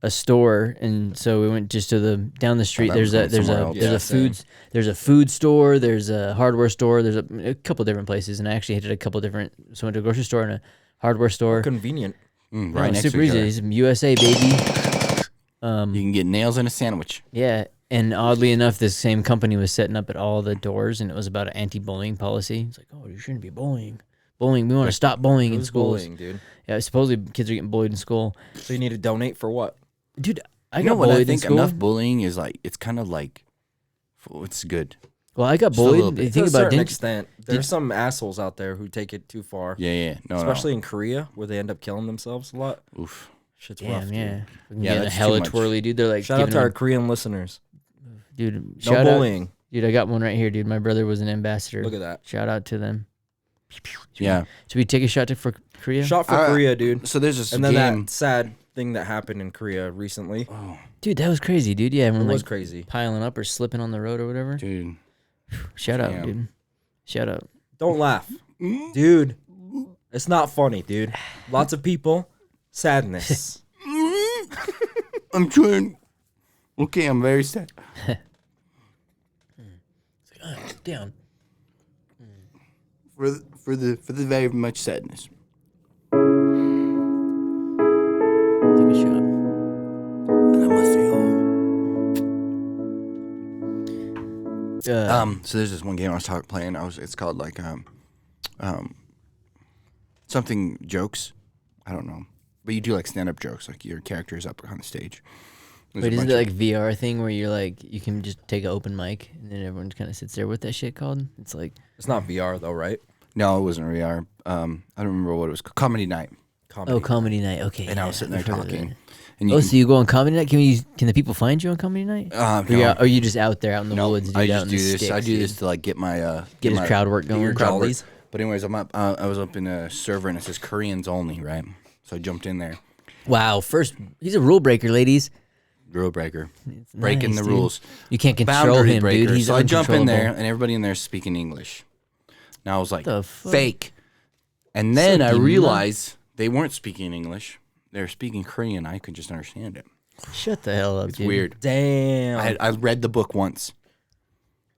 a store, and so we went just to the down the street. that was going somewhere else. Yeah, there's a food store, there's a hardware store, there's a couple different places, and I actually hit a couple different. So I went to a grocery store and a hardware store. Convenient. Right No, next super to each easy. other. It's USA baby. You can get nails in a sandwich. Yeah, and oddly enough, this same company was setting up at all the doors, and it was about an anti-bullying policy. It's like, oh, you shouldn't be bullying. We want to stop bullying in Who's schools. bullying, dude? Yeah, supposedly kids are getting bullied in school. So you need to donate for what? Dude, I You got know what bullied I think? in school. Enough bullying is like it's kind of like it's good. Well, I got Just a little bullied. bit. You To think a about certain didn't, extent, there's some assholes out there who take it too far. Yeah. No, Especially in Korea, where they end up killing themselves a lot. no. Oof. Shit's rough, damn, dude. yeah. Yeah, Yeah, that's hella too much. twirly, dude. They're like Shout out giving to our them- Korean listeners. dude. No Shout out, bullying. dude. I got one right here, dude. My brother was an ambassador. Look at that. Shout out to them. Yeah. Should we take a shot for Korea? Shot for Korea, dude. So there's this And then game. that sad thing that happened in Korea recently. Oh, Dude, that was crazy, dude. Yeah, It everyone was like crazy. piling up or slipping on the road or whatever. dude. Shout out, Damn. dude. Shout out. Don't laugh. Dude, it's not funny, dude. Lots of people, sadness. I'm trying. Okay, I'm very sad. Down. For the very much sadness. Take a shot. And I must be home. Uh, So there's this one game I was playing. It's called like something jokes. I don't know, but you do like stand up jokes. Like your character is up on the stage. There's a Wait, isn't bunch it like VR thing where you're like you can just take an open mic and then everyone kind of sits there with that shit called? It's like It's not VR though, right? No, it wasn't VR. I don't remember what it was called. Comedy night. comedy night. Okay, And I yeah, was sitting there I've heard of talking. it. And Oh, can, so you go on comedy night? Can the people find you on comedy night? Or, no, or are you just out there out in the no, woods? Dude, I out just in do the this. I sticks, do dude? this to like get my Get his my crowd work Get your going. crowd work. jollies. But anyways, I'm up. I was up in a server and it says Koreans only, right? So I jumped in there. Wow, first he's a rule breaker, ladies. Rule breaker, It's breaking nice, the dude. rules. You can't control Boundary him, breaker. dude. He's So I jump in there uncontrollable. and everybody in there is speaking English. Now I was like, The fuck? fake. And then I Sucky realized they weren't speaking English. They were speaking Korean. I could just understand it. Shut the hell up, It's dude. weird. Damn. I read the book once,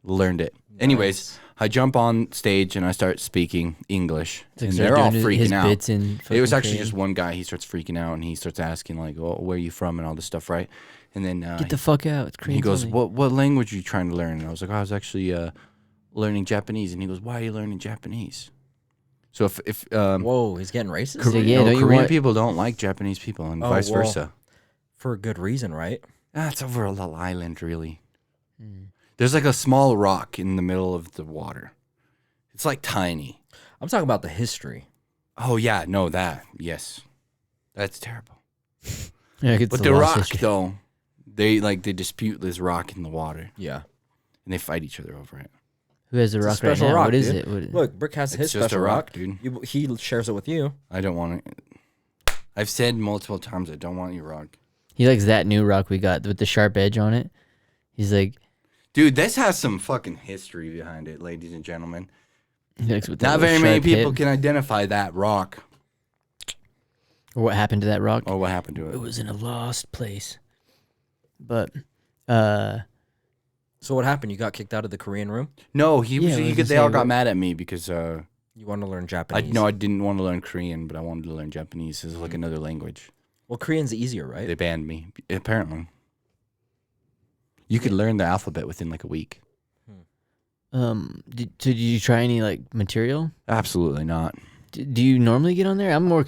learned it. Anyways, I jump on stage and I start speaking English, It's like and start they're all doing freaking his out. bits in It was fucking actually Korean. just one guy. He starts freaking out and he starts asking like, "Oh, where are you from?" and all this stuff, right? And then Get the fuck out. It's crazy. he goes, "What language are you trying to learn?" And I was like, "I was actually learning Japanese." And he goes, "Why are you learning Japanese?" So if Whoa, he's getting racist? He's like, yeah, no, don't you Korean want- people don't like Japanese people, and Oh, vice well. versa. For a good reason, right? It's over a little island, really. Hmm. There's like a small rock in the middle of the water. It's like tiny. I'm talking about the history. Oh yeah, no, yes, that's terrible. Yeah, it's But the the lost rock history. though, they dispute this rock in the water, Yeah. and they fight each other over it. Who has the It's a rock right special now? rock, What is dude. it? What, Look, Brick has It's his just special a rock, rock. dude. He shares it with you. I don't want it. I've said multiple times I don't want your rock, he likes that new rock we got with the sharp edge on it. He's like, dude. This has some fucking history behind it, ladies and gentlemen. he likes with that Not little very many sharp people hit. can identify that rock. Or what happened to that rock? Oh, what happened to It it? was in a lost place. But, So what happened? You got kicked out of the Korean room? No, Yeah, I was gonna they all say, got what- mad at me because You want to learn I Japanese? I didn't want to learn Korean, but I wanted to learn Japanese. It's like another language. Well, Korean's easier, right? They banned me. Apparently, you could learn the alphabet within like a week. did you try any like material? Absolutely not. Do you normally get on there? I'm more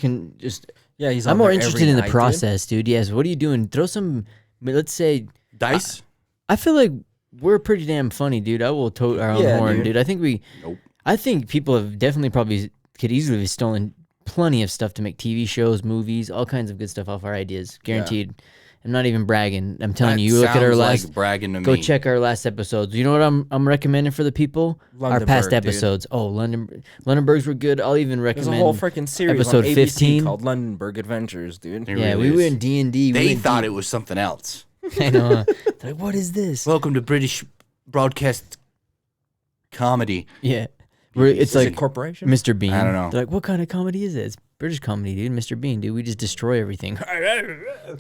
Yeah, he's. I'm on more there interested every in the night, dude. process, dude. Yes. What are you doing? Throw some. Let's say Dice? I feel like we're pretty damn funny, dude. I will tote our own Yeah, horn, dude. dude. I think Nope. I think people have definitely probably could easily have stolen plenty of stuff to make TV shows, movies, all kinds of good stuff off our ideas. Guaranteed. I'm not even bragging. I'm telling That you. Look at our sounds last. like bragging to Go me. check our last episodes. You know what I'm recommending for the people? Our past Lundenburg, dude. episodes. Oh, Londonbergs were good. I'll even There's recommend. a whole freaking series episode on ABC 15. called Lundenburg Adventures, dude. It yeah, really we were is. in D&D. They thought it was something else. I know. Huh? They're like, what is this? Welcome to British broadcast comedy. Yeah, it's Is it like corporation? Mr. Bean. I don't know. They're like, what kind of comedy is it? It's British comedy, dude. Mr. Bean, dude. We just destroy everything. Those,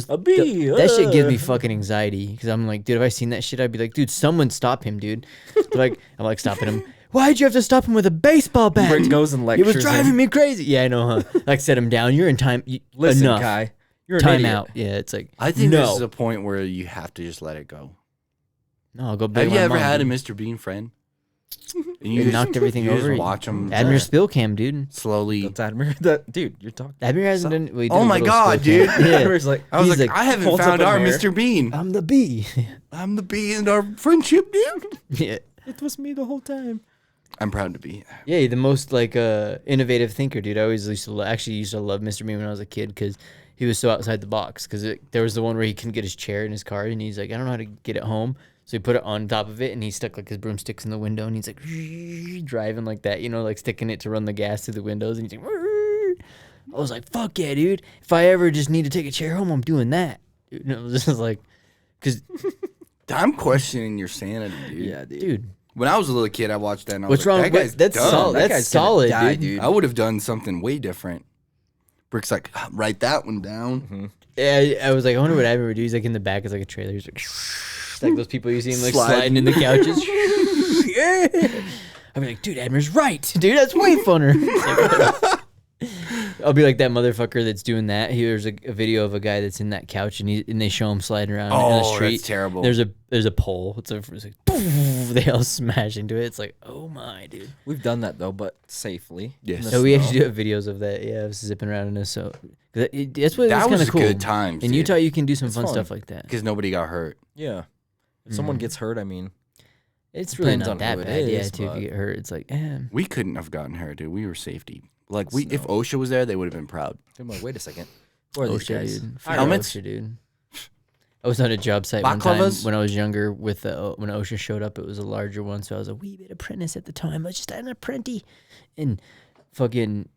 that shit gives me fucking anxiety because I'm like, dude, if I seen that shit, I'd be like, dude, someone stop him, dude. Like, I'm like stopping him. Why'd you have to stop him with a baseball bat? Brick goes and He lectures. was driving me crazy. Yeah, I know, huh? Like, set him down. You're in time. Listen, enough. Kai, you're an Time idiot. out. Yeah, it's like, I think no. this is a point where you have to just let it go. No, I'll go back. Have you ever had a Mr. Bean friend? And You knocked everything over. Just watch him Admir Spillcam, dude. slowly. That's Admir. That dude, you're talking. Admir hasn't done. Well, he did Oh a my little God, Spillcam. dude. Yeah. Admir's like, I was He's like, like, I haven't holds found up a our mirror. Mr. Bean. I'm the bee. I'm the bee in our friendship, dude. Yeah. it was me the whole time. I'm proud to be. Yeah, the most like innovative thinker, dude. I always used to actually used to love Mr. Bean when I was a kid because he was so outside the box. Because there was the one where he couldn't get his chair in his car, and he's like, I don't know how to get it home. So he put it on top of it, and he stuck like his broomsticks in the window, and he's like driving like that, you know, like sticking it to run the gas through the windows, and he's like. I was like, fuck yeah, dude. If I ever just need to take a chair home, I'm doing that. You know, this is like, because I'm questioning your sanity, dude. Yeah, dude. dude, When I was a little kid, I watched that and I what's was like, wrong? that guy's That's dumb. solid. That That's guy's gonna solid, die, dude. dude. I would have done something way different. Brick's like, write that one down. Mm-hmm. Yeah, I was like, I wonder what Admin would do. He's like in the back, it's like a trailer. He's like those people you see him like sliding in the couches. Yeah. I'd be like, dude, Admir's right. Dude, that's way funner. I'll be like that motherfucker that's doing that. There's a video of a guy that's in that couch and they show him sliding around in the Oh, street. that's terrible. There's a pole. It's like poof, they all smash into it. It's like, oh my, dude. We've done that though, but safely. Yes. In the So we snow. actually do have videos of that. Yeah, I was zipping around in this. So that's what That that's was kind of a cool. good time, In dude. Utah, you can do some It's fun fun. stuff like that. Because nobody got hurt. Yeah. If someone gets hurt, I mean, It's really Depends not on that who it bad. Yeah, is, too. If but- you get hurt, it's like, We couldn't have gotten hurt, dude. We were safety. Like, if OSHA was there, they would have been proud. I'm like, wait a second. Who are these OSHA, guys? dude. Hi, Helmets? OSHA, dude. I was on a job site one time Balaclavas? when I was younger with when OSHA showed up. It was a larger one, so I was a wee bit apprentice at the time. I was just an apprentice, and fucking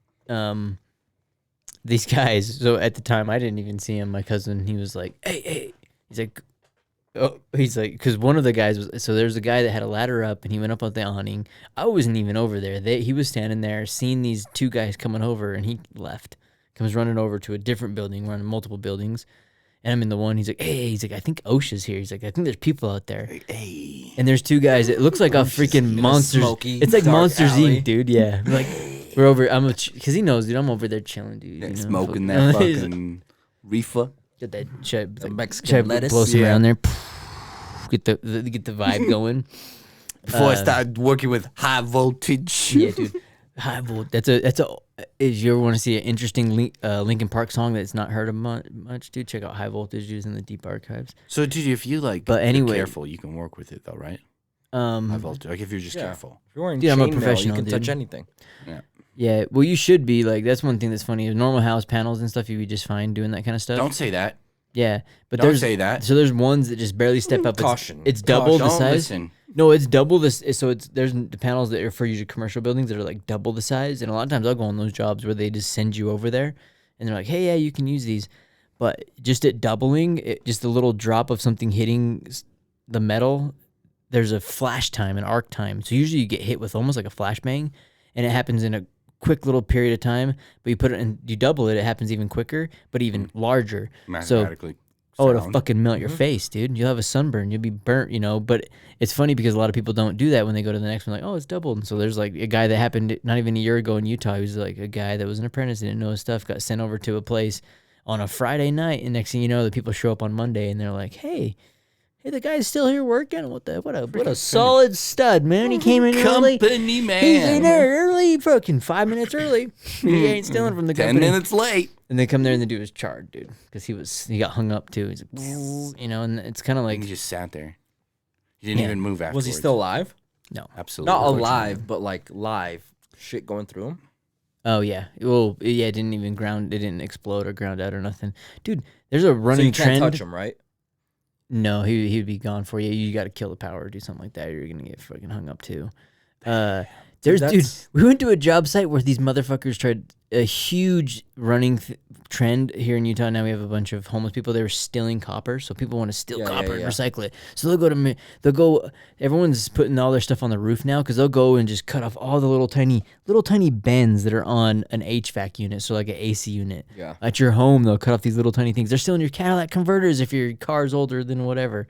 these guys. So at the time, I didn't even see him. My cousin, he was like, "Hey," he's like. Oh, he's like, because one of the guys was, so there's a guy that had a ladder up and he went up on the awning. I wasn't even over there. He was standing there, seeing these two guys coming over, and he left. Comes running over to a different building. We're on multiple buildings. And I'm in the one. He's like, hey, he's like, I think OSHA's here. He's like, I think there's people out there. Hey. And there's two guys. It looks like a freaking Monsters. smoky, It's like dark Monsters alley. Inc., dude. Yeah. Like, we're over. Because he knows, dude. I'm over there chilling, dude. You know, Smoking fuck- that He's like, fucking reefer. Get that shit. The Mexican Should I lettuce. blow some Yeah. around there? Get the vibe going. Before I started working with high voltage. Yeah, dude. High volt. That's a. If you ever want to see an interesting Linkin Park song that's not heard of much, dude, check out High Voltage in the deep archives. So, dude, if you like, But you're anyway- careful, you can work with it though, right? High voltage. Like if you're just Yeah. careful. If you're wearing Dude, I'm a chainmail, you professional, can touch dude. anything. Yeah, well, you should be like. That's one thing that's funny. Normal house panels and stuff, you'd be just fine doing that kind of stuff. Don't say that. Yeah, but Don't there's say that. So there's ones that just barely step up. Caution. It's double the Don't size. listen. No, it's double this. So there's the panels that are for usually commercial buildings that are like double the size, and a lot of times I'll go on those jobs where they just send you over there, and they're like, hey, yeah, you can use these, but just at doubling, just a little drop of something hitting the metal, there's a flash time, an arc time. So usually you get hit with almost like a flashbang, and it happens in a quick little period of time. But you put it in, you double it, it happens even quicker, but even larger. Mathematically. Oh, it'll sound. fucking melt your face, dude. You'll have a sunburn. You'll be burnt, you know. But it's funny because a lot of people don't do that when they go to the next one. Like, oh, it's doubled. And so there's like a guy that happened not even a year ago in Utah. He was like a guy that was an apprentice, didn't know his stuff, got sent over to a place on a Friday night. And next thing you know, the people show up on Monday and they're like, hey, the guy's still here working. What a solid stud, man. He came in early. Company man. He's in there early, fucking 5 minutes early. He ain't stealing from the 10 company. minutes late. And they come there and the dude was charred, dude, because he got hung up too. He's like, you know, and it's kind of And like, he just sat there. He didn't Yeah. even move afterwards. Was he still alive? no. Absolutely. Not alive, but like live. Shit going through him. Oh yeah, well yeah, it didn't even ground, it didn't explode or ground out or nothing, dude. There's a So running you can't trend. touch him, right? No, he'd be gone for you. You got to kill the power or do something like that. Or you're gonna get fucking hung up too. Dude, that's- we went to a job site where these motherfuckers tried. a huge running trend here in Utah. Now we have a bunch of homeless people. They were stealing copper, so people want to steal copper and recycle it. So they'll go. Everyone's putting all their stuff on the roof now because they'll go and just cut off all the little tiny bends that are on an HVAC unit, so like an AC unit. Yeah. At your home, they'll cut off these little tiny things. They're stealing your Cadillac converters if your car's older than whatever.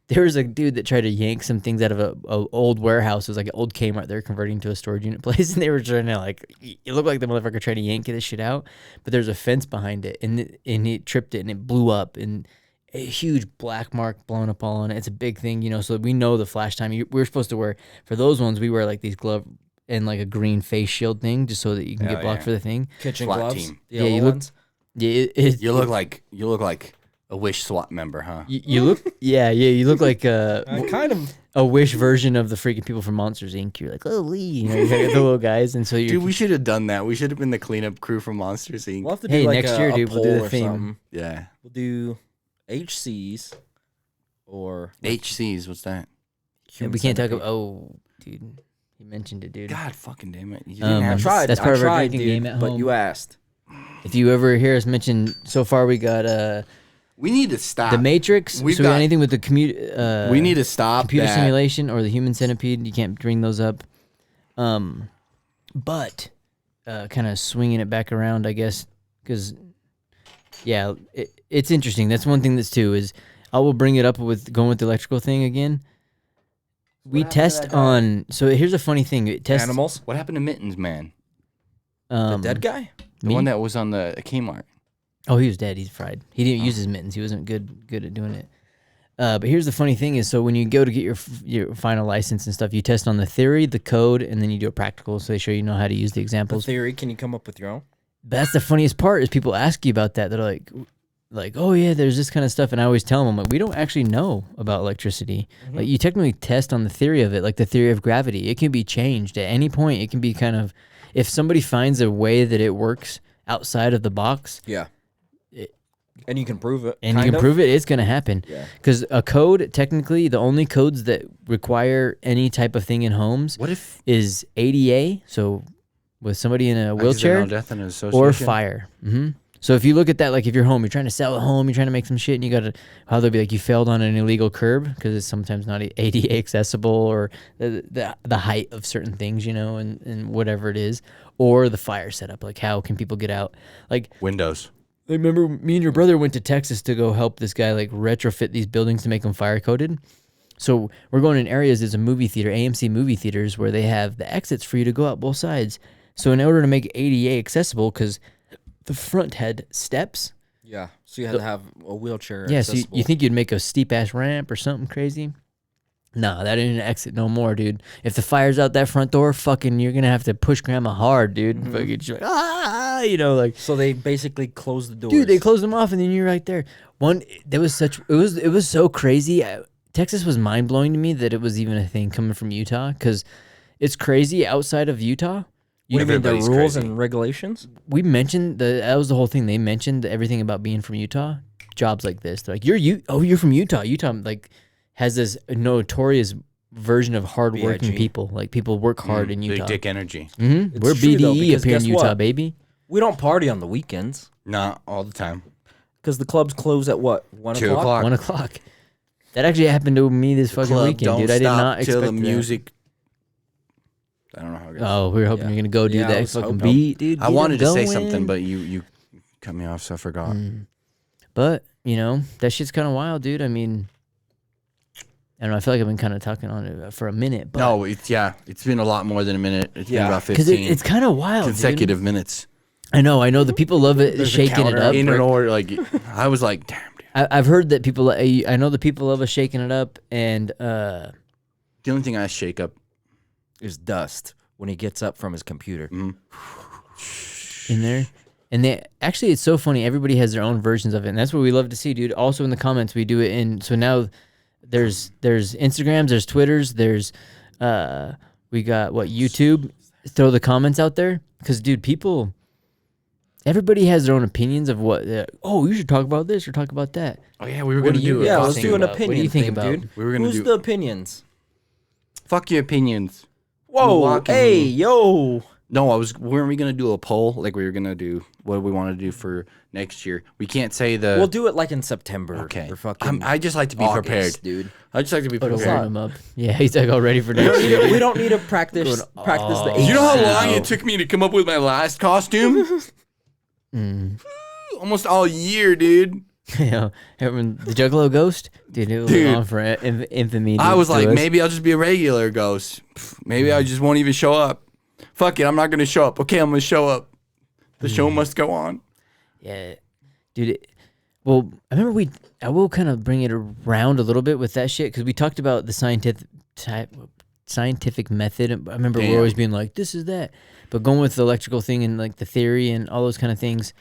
There was a dude that tried to yank some things out of a old warehouse. It was like an old Kmart they're converting to a storage unit place, and they were trying to it looked like the motherfucker trying to yank this shit out, but there's a fence behind it, and he tripped it, and it blew up, and a huge black mark blown up all on it. It's a big thing, you know. So we know the flash time. We're supposed to wear for those ones. We wear like these gloves and like a green face shield thing, just so that you can get blocked for the thing. Kitchen SWAT gloves. team. The Yeah, yellow you look- ones. Yeah, You look like a Wish SWAT member, huh? you look you look like Kind of. a Wish version of the freaking people from Monsters Inc. You're like, holy, you know, you got the little guys, and so you. Dude, we should have done that. We should have been the cleanup crew from Monsters Inc. We'll have to Hey, do like next a, year, a dude, we'll do poll the or theme. something. Yeah. We'll do HCs or HCs, what's that? we can't talk about. Oh, dude, you mentioned it, dude. God fucking damn it. You Um, didn't I have tried. That's part I of our tried, drinking dude, game at but home. you asked. If you ever hear us mention, so far we got We need to stop. the Matrix. We've so got- anything with the we need to stop computer that. simulation or the human centipede. You can't bring those up. But kind of swinging it back around, I guess, because yeah, it's interesting. That's one thing that's too is I will bring it up with going with the electrical thing again. We happened to test that guy? on. So here's a funny thing. It tests Animals. What happened to Mittens, man? The dead guy. The me? one that was on the Kmart. Oh, he was dead. He's fried. He didn't use his mittens. He wasn't good at doing it. But here's the funny thing is, so when you go to get your final license and stuff, you test on the theory, the code, and then you do a practical. So they show you know how to use the The examples. theory. Can you come up with your own? That's the funniest part is people ask you about that. They're like, oh yeah, there's this kind of stuff, and I always tell them, I'm like, we don't actually know about electricity. Like you technically test on the theory of it, like the theory of gravity. It can be changed at any point. It can be kind of, if somebody finds a way that it works outside of the box, Yeah. And you can prove it. and you can prove it, it's going to happen. Yeah. Because a code, technically, the only codes that require any type of thing in homes What if is ADA, so with somebody in a accidental wheelchair, death in an association? or fire. So if you look at that, like if you're home, you're trying to sell a home, you're trying to make some shit, and you got to, how they'll be like, you failed on an illegal curb because it's sometimes not ADA accessible, or the height of certain things, you know, and whatever it is, or the fire setup, like how can people get out? Like, Windows. I remember me and your brother went to Texas to go help this guy like retrofit these buildings to make them fire coded. So we're going in areas, there's a movie theater, AMC movie theaters, where they have the exits for you to go out both sides. So in order to make ADA accessible, because the front had steps. Yeah. So you had to have a wheelchair. Yeah, so accessible. you think you'd make a steep ass ramp or something crazy? Nah, that ain't an exit no more, dude. If the fire's out that front door, fucking, you're gonna have to push grandma hard, dude. Fucking, she's like, you know, like, So they basically closed the doors. dude, they closed them off, and then you're right there. It was so crazy. Texas was mind blowing to me that it was even a thing coming from Utah, because it's crazy outside of Utah. What do you mean the Everybody's rules crazy. and regulations? We mentioned that was the whole thing. They mentioned everything about being from Utah. Jobs like this, they're like, you're from Utah. Utah like has this notorious version of hardworking BIG. people. Like people work hard in Utah. Big dick energy. Mm-hmm. It's We're true, though, BDE because up here in guess Utah, what? baby. We don't party on the weekends Not all the time. because the clubs close at what? 1 2 o'clock. 1:00. That actually happened to me this fucking Club weekend, don't dude. I did stop not till expect the that. music. I don't know how it goes. Oh, we were hoping Yeah. you're gonna go do Yeah, I that was fucking hoping. beat, dude. I Get wanted it to say going. something, but you cut me off, so I forgot. But you know that shit's kind of wild, dude. I mean, I don't know. I feel like I've been kind of talking on it for a minute, but No, it's been a lot more than a minute. It's been Yeah. about because 15 it's kind of wild, dude. consecutive minutes. I know. The people love it, There's a shaking it counter up. In an order, like I was like, damn, dude. I've heard that people. I know the people love us shaking it up, and The only thing I shake up. Is dust when he gets up from his computer. in there, and they actually, it's so funny. Everybody has their own versions of it, and that's what we love to see, dude. Also in the comments, we do it in. So now, there's Instagrams, there's Twitters, there's we got YouTube. Throw the comments out there, because dude, people. Everybody has their own opinions of what. Oh, you should talk about this or talk about that. Oh yeah, we were What gonna do you do guys it. Yeah, let's think do an about? What do opinion you think thing, about? dude. We were gonna Who's do- the opinions? Fuck your opinions. Whoa, walking hey, me. yo. No, weren't we gonna do a poll? Like we were gonna do what we want to do for next year. We can't say the. We'll do it like in September. Okay. Or fucking I just like to be August, prepared, dude. I just like to be Put a prepared. warm up. Yeah, he's like all ready for next year. We don't need to practice the. You know how long Wow. it took me to come up with my last costume? Almost all year, dude. You know, remember the Juggalo ghost, dude. It was Dude. on for infamy. I was to like, us. maybe I'll just be a regular ghost. Maybe I just won't even show up. Fuck it, I'm not gonna show up. Okay, I'm gonna show up. The show must go on. Yeah, dude. Well, I will kind of bring it around a little bit with that shit because we talked about the scientific method. I remember we're always being like, this is that, but going with the electrical thing and like the theory and all those kind of things.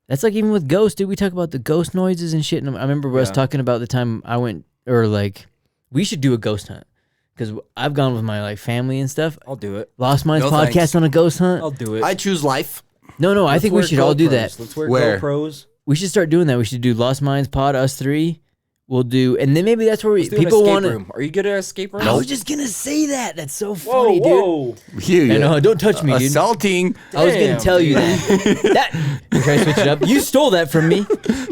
That's like even with ghosts, dude. We talk about the ghost noises and shit. And I remember us talking about the time I went, or like, we should do a ghost hunt because I've gone with my like family and stuff. I'll do it. Lost Minds No, podcast thanks. on a ghost hunt. I'll do it. I choose life. No, I think we should all do that. Let's wear Where? GoPros. We should start doing that. We should do Lost Minds pod, us three. We'll do, and then maybe that's where Let's do an people escape want to. room. Are you good at escape rooms? I was just gonna say that. That's so Whoa, funny, dude. whoa. You, I know. Don't touch me, dude. assaulting. I was gonna Damn, tell you dude. that. You try to switch it up. You stole that from me.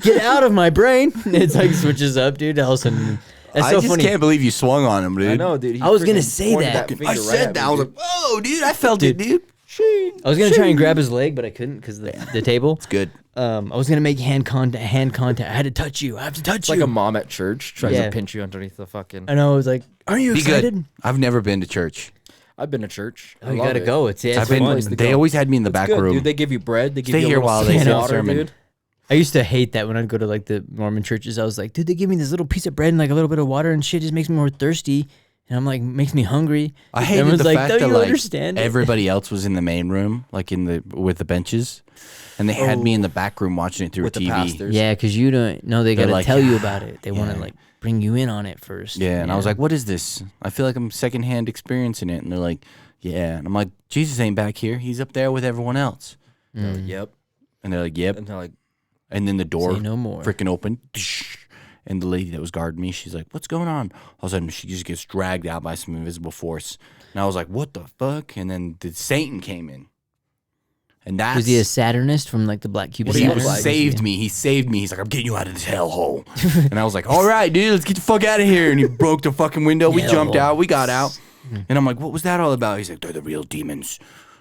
Get out of my brain. It's like switches up, dude. All of a sudden, that's I so just funny. can't believe you swung on him, dude. I know, dude. He I was gonna freaking say pointed that. finger I right said at that. me, I was dude. like, whoa, dude. I felt it, dude. I was gonna try and grab his leg, but I couldn't because the table. It's good. I was gonna make hand contact. I had to touch you. I have to touch It's you. like a mom at church tries Yeah. to pinch you underneath the fucking. I know. I was like, "Aren't you Be excited?" good. I've never been to church. I've been to church. Oh, you gotta go. It's I've it's been. fun. to They go. always had me in the It's back good, room. dude. They give you bread. They give Stay you a here little while sip they of say the water, sermon. dude. I used to hate that when I'd go to like the Mormon churches. I was like, dude, they give me this little piece of bread and like a little bit of water and shit. Just makes me more thirsty, and I'm like, makes me hungry. I hated Everyone's the like, fact don't that you like understand? everybody else was in the main room, like with the benches, and they had me in the back room watching it through With a the TV. pastors. Yeah, because you don't know they They're gotta like, tell you about it. They want yeah. to like bring you in on it first. Yeah, and I was like, "What is this? I feel like I'm secondhand experiencing it." And they're like, "Yeah," and I'm like, "Jesus ain't back here. He's up there with everyone else." They're like, yep. And they're like, "Yep." And they're like, And then the door Say no more. freaking opened, and the lady that was guarding me, she's like, "What's going on?" All of a sudden, she just gets dragged out by some invisible force, and I was like, "What the fuck?" And then the Satan came in, and that's Was he a Saturnist from like the Black Cube? he look was like? saved me. He saved me. He's like, "I'm getting you out of this hellhole," and I was like, "All right, dude, let's get the fuck out of here." And he broke the fucking window. We jumped Hellhole. out. We got out, and I'm like, "What was that all about?" He's like, "They're the real demons.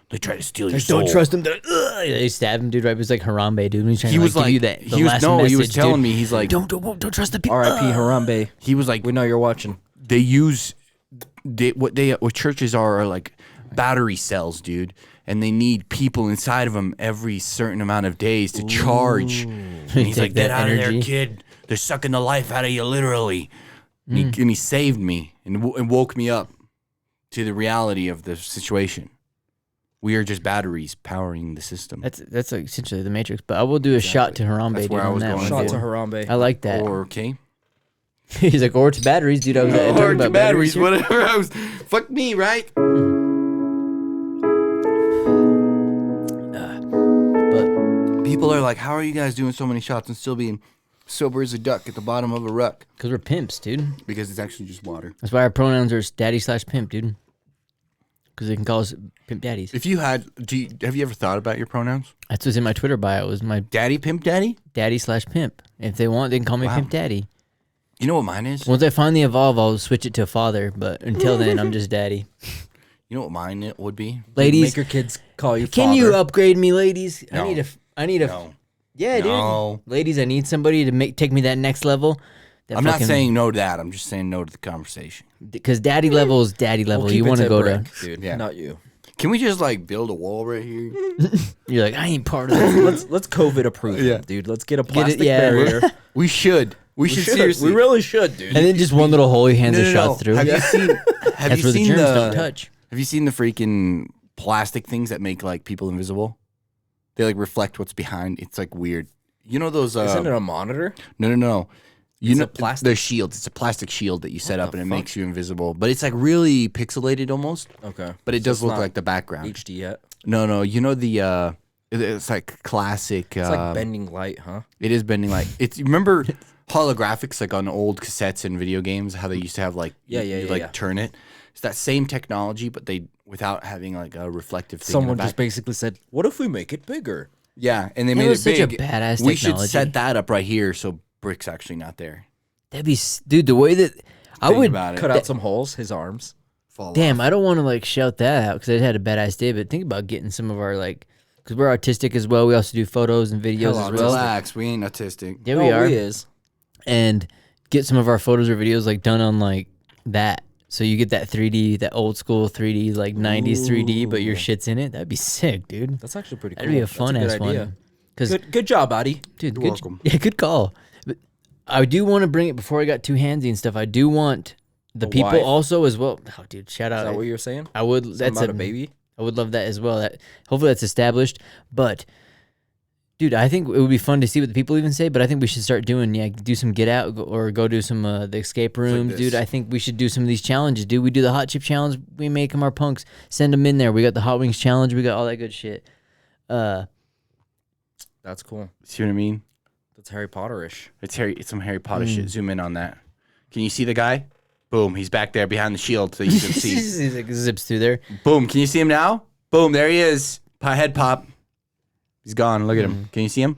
They try to steal your soul." Don't trust him. They stabbed him, dude. Right, it was like Harambe, dude. When he's trying He to was like, like, give you that. The he was last no, he was message, telling dude. me, he's like, don't trust the people. R.I.P. Harambe. he was like, We know you're watching. they use what churches are like battery cells, dude, and they need people inside of them every certain amount of days to charge. And he's Take like, "Get that out of there, energy." kid! They're sucking the life out of you, literally." And he saved me and woke me up to the reality of the situation. We are just batteries powering the system. That's like essentially the Matrix. But I will do a shot to Harambe, That's dude. where I on was that going one, Shout dude. to Harambe. I like that. Or okay, He's like, or to batteries, dude. I was talking or about batteries, here. whatever. I was, fuck me, right? But People are like, "How are you guys doing so many shots and still being sober as a duck at the bottom of a ruck?" because we're pimps, dude. Because it's actually just water. That's why our pronouns are daddy/pimp, dude. Because they can call us pimp daddies. If you had, have you ever thought about your pronouns? That's what's in my Twitter bio. Was my Daddy, pimp, daddy? daddy/pimp. If they want, they can call me Wow. pimp daddy. You know what mine is? Once I finally evolve, I'll switch it to father. But until then, I'm just daddy. You know what mine would be? Ladies, Make your kids call you can father. you upgrade me, ladies? No. I need a. No. Yeah, No. dude. Ladies, I need somebody to take me that next level. I'm not saying no to that. I'm just saying no to the conversation. because daddy level is daddy level. We'll You keep want it to go brick, to. dude. Yeah. Not you. Can we just like build a wall right here? You're like, I ain't part of this. Let's COVID approve Yeah. it, dude. Let's get a plastic yeah. barrier. We should. We should seriously. We really should, dude. And then just one little hole he hands a shot through. Have you seen? Have That's you where the seen germs the? don't touch. Have you seen the freaking plastic things that make like people invisible? They like reflect what's behind. It's like weird. You know those? Isn't it a monitor? No. You It's know a plastic- the shields. It's a plastic shield that you set What up the and it fuck? makes you invisible. But it's like really pixelated almost. Okay. But it So does it's look not like the background. HD yet. No. You know the it's like classic. It's like bending light, huh? It is bending light. It's remember holographics like on old cassettes and video games how they used to have like Yeah, you yeah, like yeah. turn it. It's that same technology, but they without having like a reflective thing. Someone in the just back. basically said, "What if we make it bigger?" Yeah, and they That made was it such a big. badass We should technology. set that up right here, so brick's actually not there. That'd be, dude. The way that I Think would about it. Cut out some holes. His arms. Fall Damn, off. I don't want to like shout that out because I had a badass day. But think about getting some of our like, because we're artistic as well. We also do photos and videos Hell, as well. Relax, we ain't autistic. Yeah, we are. He is. And get some of our photos or videos like done on like that. So you get that 3D, that old school 3D, like 90s 3D, but your shit's in it. That'd be sick, dude. That's actually pretty cool. That'd be a That's fun good ass idea. one. Because Good job, buddy. dude, You're good, welcome. yeah, good call. But I do want to bring it before I got too handsy and stuff. I do want the A people wife? also as well. Oh, dude, shout Is out. that what you're saying? I would. Something That's about a baby. I would love that as well. That hopefully that's established. But dude, I think it would be fun to see what the people even say. But I think we should start doing do some get out or go do some the escape rooms, dude. this. I think we should do some of these challenges, dude. We do the hot chip challenge. We make them our punks. Send them in there. We got the hot wings challenge. We got all that good shit. That's cool. See what I mean? That's Harry Potter-ish. It's some Harry Potter shit. Zoom in on that. Can you see the guy? Boom, he's back there behind the shield so you can see. He's like zips through there. Boom, can you see him now? Boom, there he is. Head pop. He's gone. Look at him. Can you see him?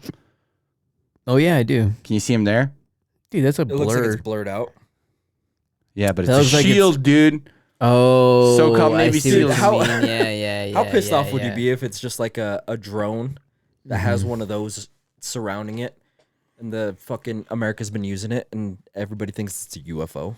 Oh yeah, I do. Can you see him there? Dude, that's a It looks like blur. it's blurred out. Yeah, but it's That a looks like it's- shield, dude. Oh, So-called I Navy see SEALs. what you How- mean. Yeah. How pissed yeah, off would you yeah. be if it's just like a drone that has one of those surrounding it, and the fucking America's been using it, and everybody thinks it's a UFO?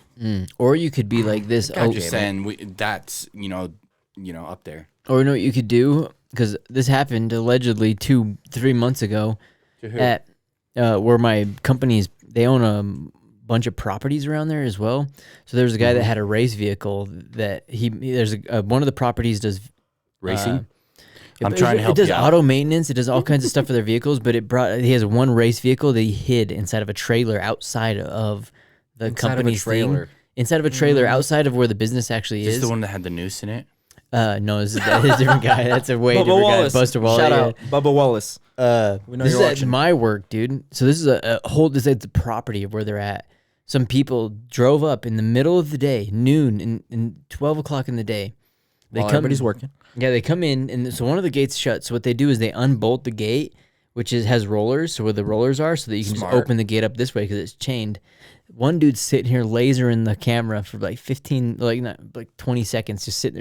Or you could be like this. I'm Oh, just saying that's up there. or you know what you could do? Because this happened allegedly 2-3 months ago at where my company's, they own a bunch of properties around there as well. So there's a guy that had a race vehicle that there's one of the properties does Racing. it- I'm trying to help It does you out. auto maintenance. It does all kinds of stuff for their vehicles. But he has one race vehicle that he hid inside of a trailer outside of the Inside of a company's trailer. thing. Inside of a trailer outside of where the business actually Is is. this the one that had the noose in it? No, that is a different guy. That's a way Bubba different Wallace. guy. Buster Wallace. Shout yeah. out, Bubba Wallace. We know This you're is at watching. my work, dude. So this is a whole. This is the property of where they're at. Some people drove up in the middle of the day, noon, and 12 o'clock in the day. They While come. everybody's working. Yeah, they come in, and so one of the gates shut. So what they do is they unbolt the gate, which has rollers, so where the rollers are, so that you can Smart. just open the gate up this way because it's chained. One dude's sitting here lasering the camera for like 20 seconds, just sitting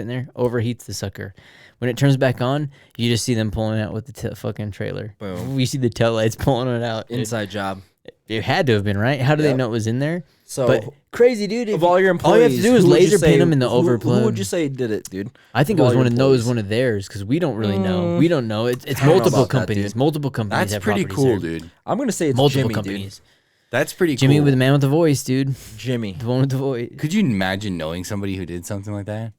there, overheats the sucker. When it turns back on, you just see them pulling it out with the fucking trailer. Boom. We see the tail lights pulling it out. Inside job. It had to have been, right? How do they Yep. know it was in there? So, But crazy, dude. of all your employees, all you have to do is who would you laser say- pin them in the who overplug. would you say did it, dude? I think of it was all your one of those, employees? one of theirs, because we don't really know. We don't know. It's I don't know multiple about that, companies. dude. Multiple companies. That's have pretty properties cool, there. dude. I'm gonna say it's Multiple Jimmy, companies. That's pretty Jimmy cool. with the man with the voice, dude. dude. Jimmy. The one with the voice. Could you imagine knowing somebody who did something like that?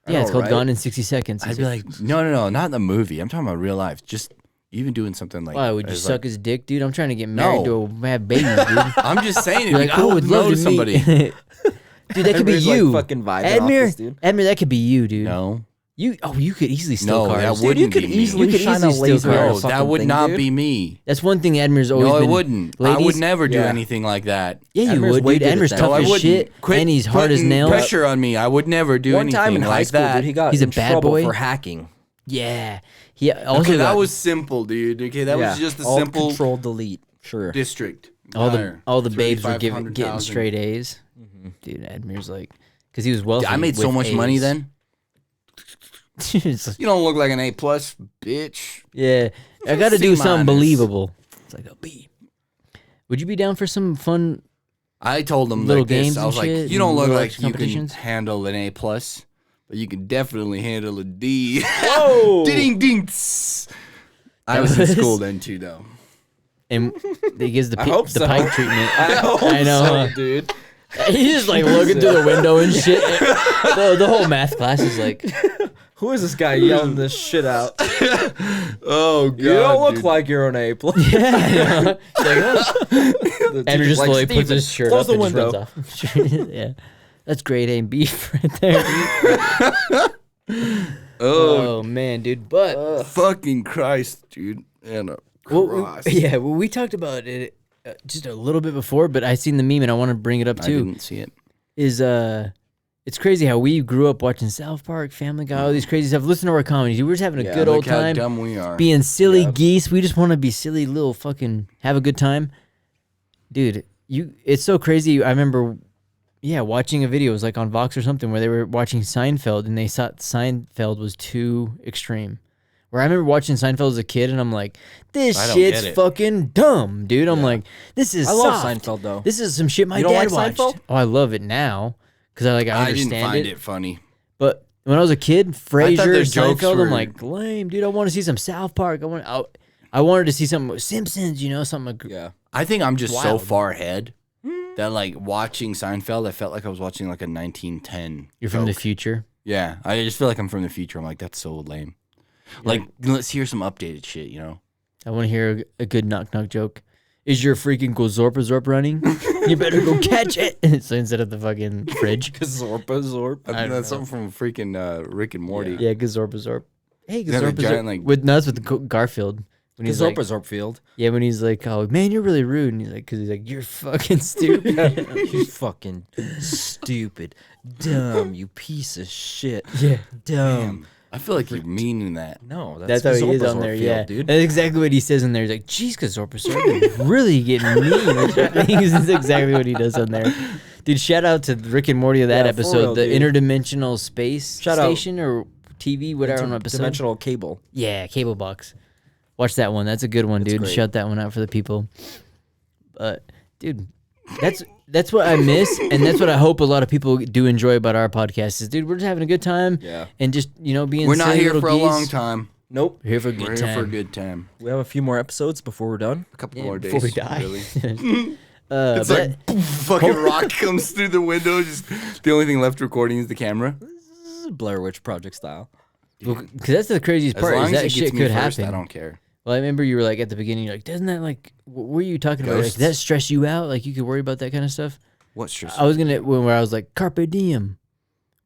I Yeah, know, it's called right? Gone in 60 Seconds. I'd be like, no, not the movie. I'm talking about real life. Just even doing something like. why would you as suck like- his dick, dude? I'm trying to get married No. to have babies, dude. I'm just saying. You're like, I would love know to somebody. meet. Dude, that could be Everybody's, like, you. fucking vibing off this, dude. Admir, that could be you, dude. No, You could easily steal No, cars. that Dude, wouldn't you could be me. easily You could shine easily a steal laser at a cars. no, that fucking would thing, not dude. be me. That's one thing Admir's always No, been. it wouldn't. I Ladies- would never do Yeah. anything like that. Yeah, you Admir's would, way dude. good at Admir's that. tough No, I as wouldn't. shit, Quit and he's hard as putting nails. Pressure on me. I would never do One anything time in high like school, that. dude, he got He's a in bad trouble boy? for hacking. Yeah, he also Okay, that got was simple, dude. Okay, that was just a Alt simple Control Delete. Sure. district. all the Fire. all the babes were 3,500,000. getting straight A's. Dude, Admir's like, because he was wealthy. I made so with much money A's. then. It's like, You don't look like an A plus, bitch. yeah, I got to C do something minus. believable. It's like a B. Would you be down for some fun? I told them Little like this. games I and was like, shit you don't and look little like extra you can competitions? handle an A plus, but you can definitely handle a D. Whoa! Ding ding. tss. I was in school then too, though. And he gives the I hope so. pike treatment. I hope I know, so, huh? dude. He's just like looking through the window and shit. The whole math class is like, Who is this guy yelling this shit out? Oh god, You don't look like you're an A plus. yeah. It's like, oh. And just slowly puts Steven, his shirt close up the and window. just runs off. Yeah, that's grade A and beef right there. Oh man, dude. But fucking Christ, dude. And a well, cross. yeah, well, we talked about it just a little bit before, but I seen the meme and I want to bring it up I too. didn't see it. Is it's crazy how we grew up watching South Park, Family Guy, all these crazy stuff. Listen to our comedies. We're just having a Yeah, good Look old how time. dumb we are. Being silly geese. We just want to be silly little fucking have a good time. Dude, it's so crazy. I remember watching a video, it was like on Vox or something, where they were watching Seinfeld and they thought Seinfeld was too extreme. Where I remember watching Seinfeld as a kid and I'm like, this I don't shit's get it. fucking dumb, dude. I'm like, this is I love soft. Seinfeld though. This is some shit my You don't dad like watched. Seinfeld? Oh, I love it now because I I understand didn't find it funny. But when I was a kid, Frasier, their jokes Seinfeld, were- I'm like, lame, dude. I want to see some South Park. I wanted to see something with Simpsons, something. Yeah. I think I'm just so Wild. far ahead that like watching Seinfeld, I felt like I was watching like a 1910. You're from the joke. future. Yeah, I just feel like I'm from the future. I'm like, that's so lame. Like, let's hear some updated shit, I want to hear a good knock knock joke. Is your freaking Zorp running? You better go catch it. So instead of the fucking fridge. Zorp. I mean, that's something from freaking Rick and Morty. Yeah, Zorp. Hey, Yeah, the Zorp. giant, like- With nuts with the Garfield. When he's like, Zorpfield. yeah, when he's like, oh man, you're really rude. And he's like, because he's like, you're fucking stupid. You fucking stupid, dumb, you piece of shit. Yeah. Dumb. I feel like you're meaning that. No, That's how he is on there, yeah. dude. That's exactly what he says in there. He's like, "Jeez, Zorp really getting mean." That's exactly what he does on there. Dude, shout out to Rick and Morty of that Yeah, for episode, real, the dude. interdimensional space Shout out. station or TV, whatever on episode. Dimensional cable. Yeah, cable box. Watch that one. That's a good one, It's dude. great. Shout that one out for the people. But, dude, that's what I miss, and that's what I hope a lot of people do enjoy about our podcast. Is, dude, we're just having a good time, Yeah. and just being. We're not silly here little for a geese. long time. Nope. We're here for a good We're time. here for a good time. We have a few more episodes before we're done. A couple Yeah, more days. before we die. Really. It's It's like poof, fucking rock comes through the window. Just the only thing left recording is the camera. This is Blair Witch Project style. because that's the craziest As part. long Is as that it shit gets me could first, happen. I don't care. Well, I remember you were like at the beginning, you're like, doesn't that like, what were you talking about? Like, Ghosts? does that stress you out? Like you could worry about that kind of stuff. What's stress? I was gonna where I was like carpe diem.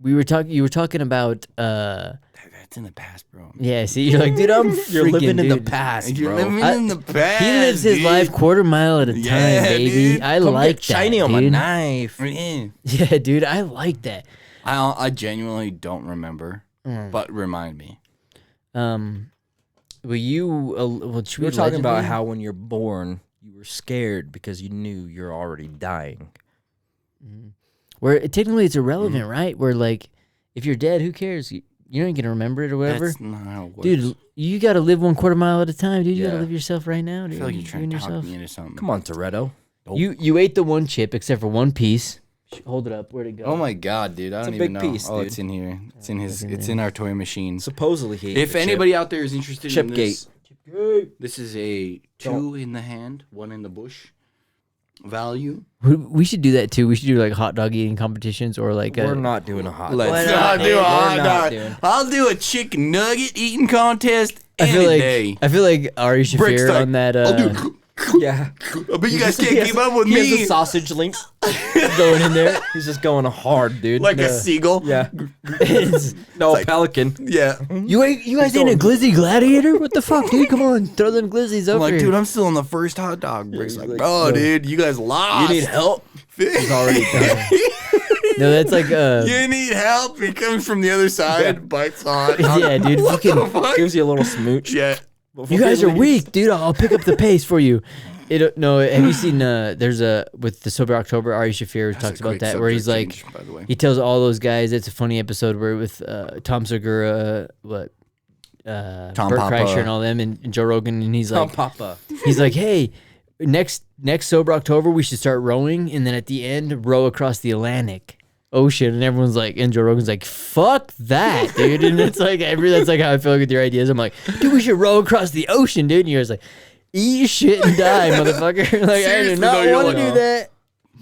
You were talking about That's in the past, bro. yeah. See, you're like, dude, I'm You're living in the dude. past, You're bro. living I- in the past. He lives his dude. life quarter mile at a time, Yeah, baby. dude. I Come like get shiny that, on my dude. knife. Yeah. Yeah, dude, I like that. I genuinely don't remember, Mm. but remind me. Were you? Should We we were talking about allegedly- how when you're born, you were scared because you knew you're already dying. where technically it's irrelevant, Mm-hmm. right? Where like, if you're dead, who cares? You ain't gonna remember it or whatever. That's not how it works. Dude, you gotta live 1/4 mile at a time, dude. You gotta Yeah. live yourself right now, I dude. feel like you're You trying and to talk yourself. me into something. Come on, Toretto. You ate the one chip except for one piece. Hold it up. Where'd it go? Oh my god, dude! I It's don't a even big know. piece, Oh, dude. it's in here. It's in his. in It's there. in our toy machine. Supposedly he ate If the chip. anybody out there is interested in this, Chipgate. this is a 2 in the hand, 1 in the bush value. We should do that too. We should do like hot dog eating competitions or like We're not doing a hot dog. Let's not, not dude? do a We're hot not dog. doing- I'll do a chicken nugget eating contest I feel any like day. I feel like Ari Break Shafir style. on that I'll do. Yeah. I bet you guys can't keep up with He has me. the sausage links going in there. He's just going hard, dude. Like a seagull. Yeah. It's- No, like- pelican. Yeah. you guys ain't a glizzy gladiator? What the fuck, dude? Come on, throw them glizzies I'm over like, here. dude, I'm still on the first hot dog. Break's he's like, like, bro, no. dude, you guys lost. You need help? He's already done. No, that's like You need help. He comes from the other side, bites on. yeah, dude. What Fucking, the fuck? Gives you a little smooch. Yeah. you guys are weak, dude. I'll pick up the pace for you. No, have you seen? There's a with the Sober October. Ari Shafir That's talks a about quick that, where he's like, subject change, by the way. he tells all those guys. It's a funny episode where with Tom Segura, Bert Papa. Kreischer, and all them, and Joe Rogan, and he's Tom like, Papa. he's like, hey, next Sober October, we should start rowing, and then at the end, row across the Atlantic Ocean, and everyone's like, and Joe Rogan's like, fuck that, dude, and it's like that's like how I feel like with your ideas. I'm like, dude, we should row across the ocean, dude, and you're just like, eat your shit and die, motherfucker. Like I Seriously, do though, not you're want to like, do that.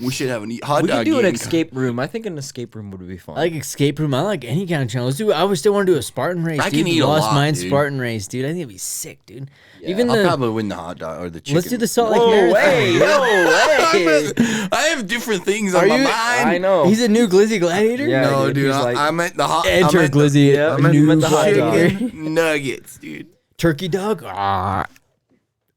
We should have a hot We dog. could do an eating escape room. I think an escape room would be fun. I like escape room. I like any kind of challenge. Dude, I would still want to do a Spartan race. I dude. can eat a Lost lot, Mine dude. Spartan race, dude. I think it'd be sick, dude. Even I'll the probably win the hot dog or the chicken. let's do the Salt Lake Whoa, Marathon. hey, dude. no way. I have different things Are on my you- mind. I know. He's a new Glizzy Gladiator. Yeah. No, dude, dude, he's like, I'm at the hot. Enter I'm at the- Glizzy. Yeah, I'm at new the hot dog. chicken nuggets, dude. Turkey dog.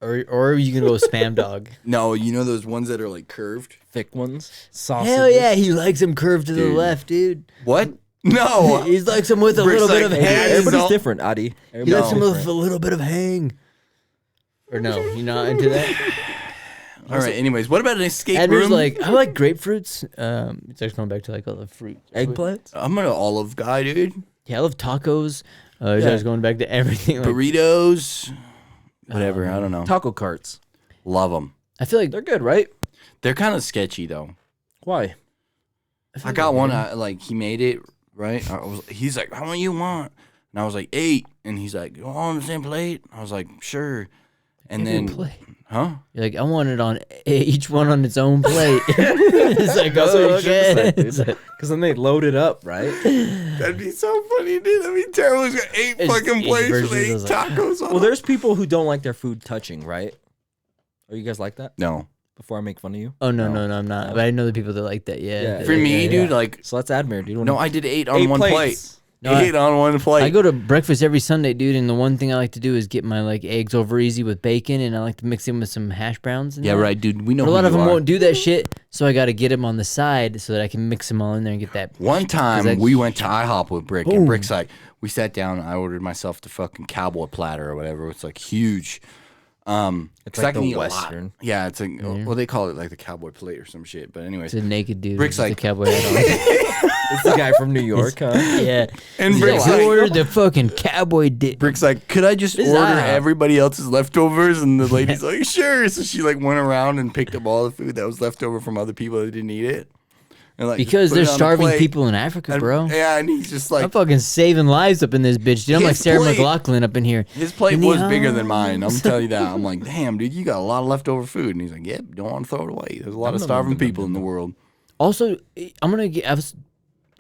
Or are you gonna go spam dog? No, you know those ones that are like curved? thick ones. Sausages. Hell yeah, he likes them curved to the Dude. left, dude. What? No. He likes them with a Brick's little bit like, of hey, hang. Everybody's all- different, Adi. He likes them Everybody's with a little bit of hang. Or no, you're not into that? All right. Anyways, what about an escape Admir's room? like, I like grapefruits. It's actually going back to like all the fruit. Eggplants? I'm an olive guy, dude. Yeah, I love tacos. He's Yeah. always going back to everything. Like, Burritos, whatever. I don't know. Taco carts. Love them. I feel like They're good, right? They're kind of sketchy though. Why? I got one. Like he made it right. He's like, "How many you want?" And I was like, 8. And he's like, "You all on the same plate?" I was like, "Sure." And then, huh? You're like, I want it on each one on its own plate. It's like, That's oh, what you should okay. have said, dude. Because then they load it up, right? That'd be so funny, dude. That'd be terrible. He's got 8 It's fucking each plates with version 8 is like- tacos on Well, them. there's people who don't like their food touching, right? Are you guys like that? No. Before I make fun of you? Oh, no, I'm not. But I know the people that like that, yeah. Yeah. For me, dude, like, So that's Admir, dude. no, I did 8 on 8 one plates. plate. No, I- 8 on one plate. I go to breakfast every Sunday, dude, and the one thing I like to do is get my like eggs over easy with bacon, and I like to mix them with some hash browns. And Yeah, that. right, dude. We know But a lot who of you them are. won't do that shit, so I got to get them on the side so that I can mix them all in there and get that. One time that- we went to IHOP with Brick, Boom. and Brick's like, we sat down. I ordered myself the fucking cowboy platter or whatever. It's like huge. It's 'cause like I can the eat a lot. Western. Yeah, it's like well, they call it like the cowboy plate or some shit. But anyways, It's a naked dude. Brick's with like- a cowboy hat It's the guy from New York, huh? on. Yeah. and He's Brick's like, like, who ordered the fucking cowboy dick? Brick's like, could I just This is order IHOP. everybody else's leftovers? And the lady's like, sure. So she like went around and picked up all the food that was left over from other people that didn't eat it. And like just Because put it there's on the starving plate. people in Africa, And- bro. Yeah, and he's just like, I'm fucking saving lives up in this bitch, dude. I'm like His Sarah plate- McLaughlin up in here. his plate In the was bigger than arms. mine. I'm telling you that. I'm like, damn, dude, you got a lot of leftover food. And he's like, yep, don't want to throw it away. There's a lot of starving people in the world. Also, I'm gonna have a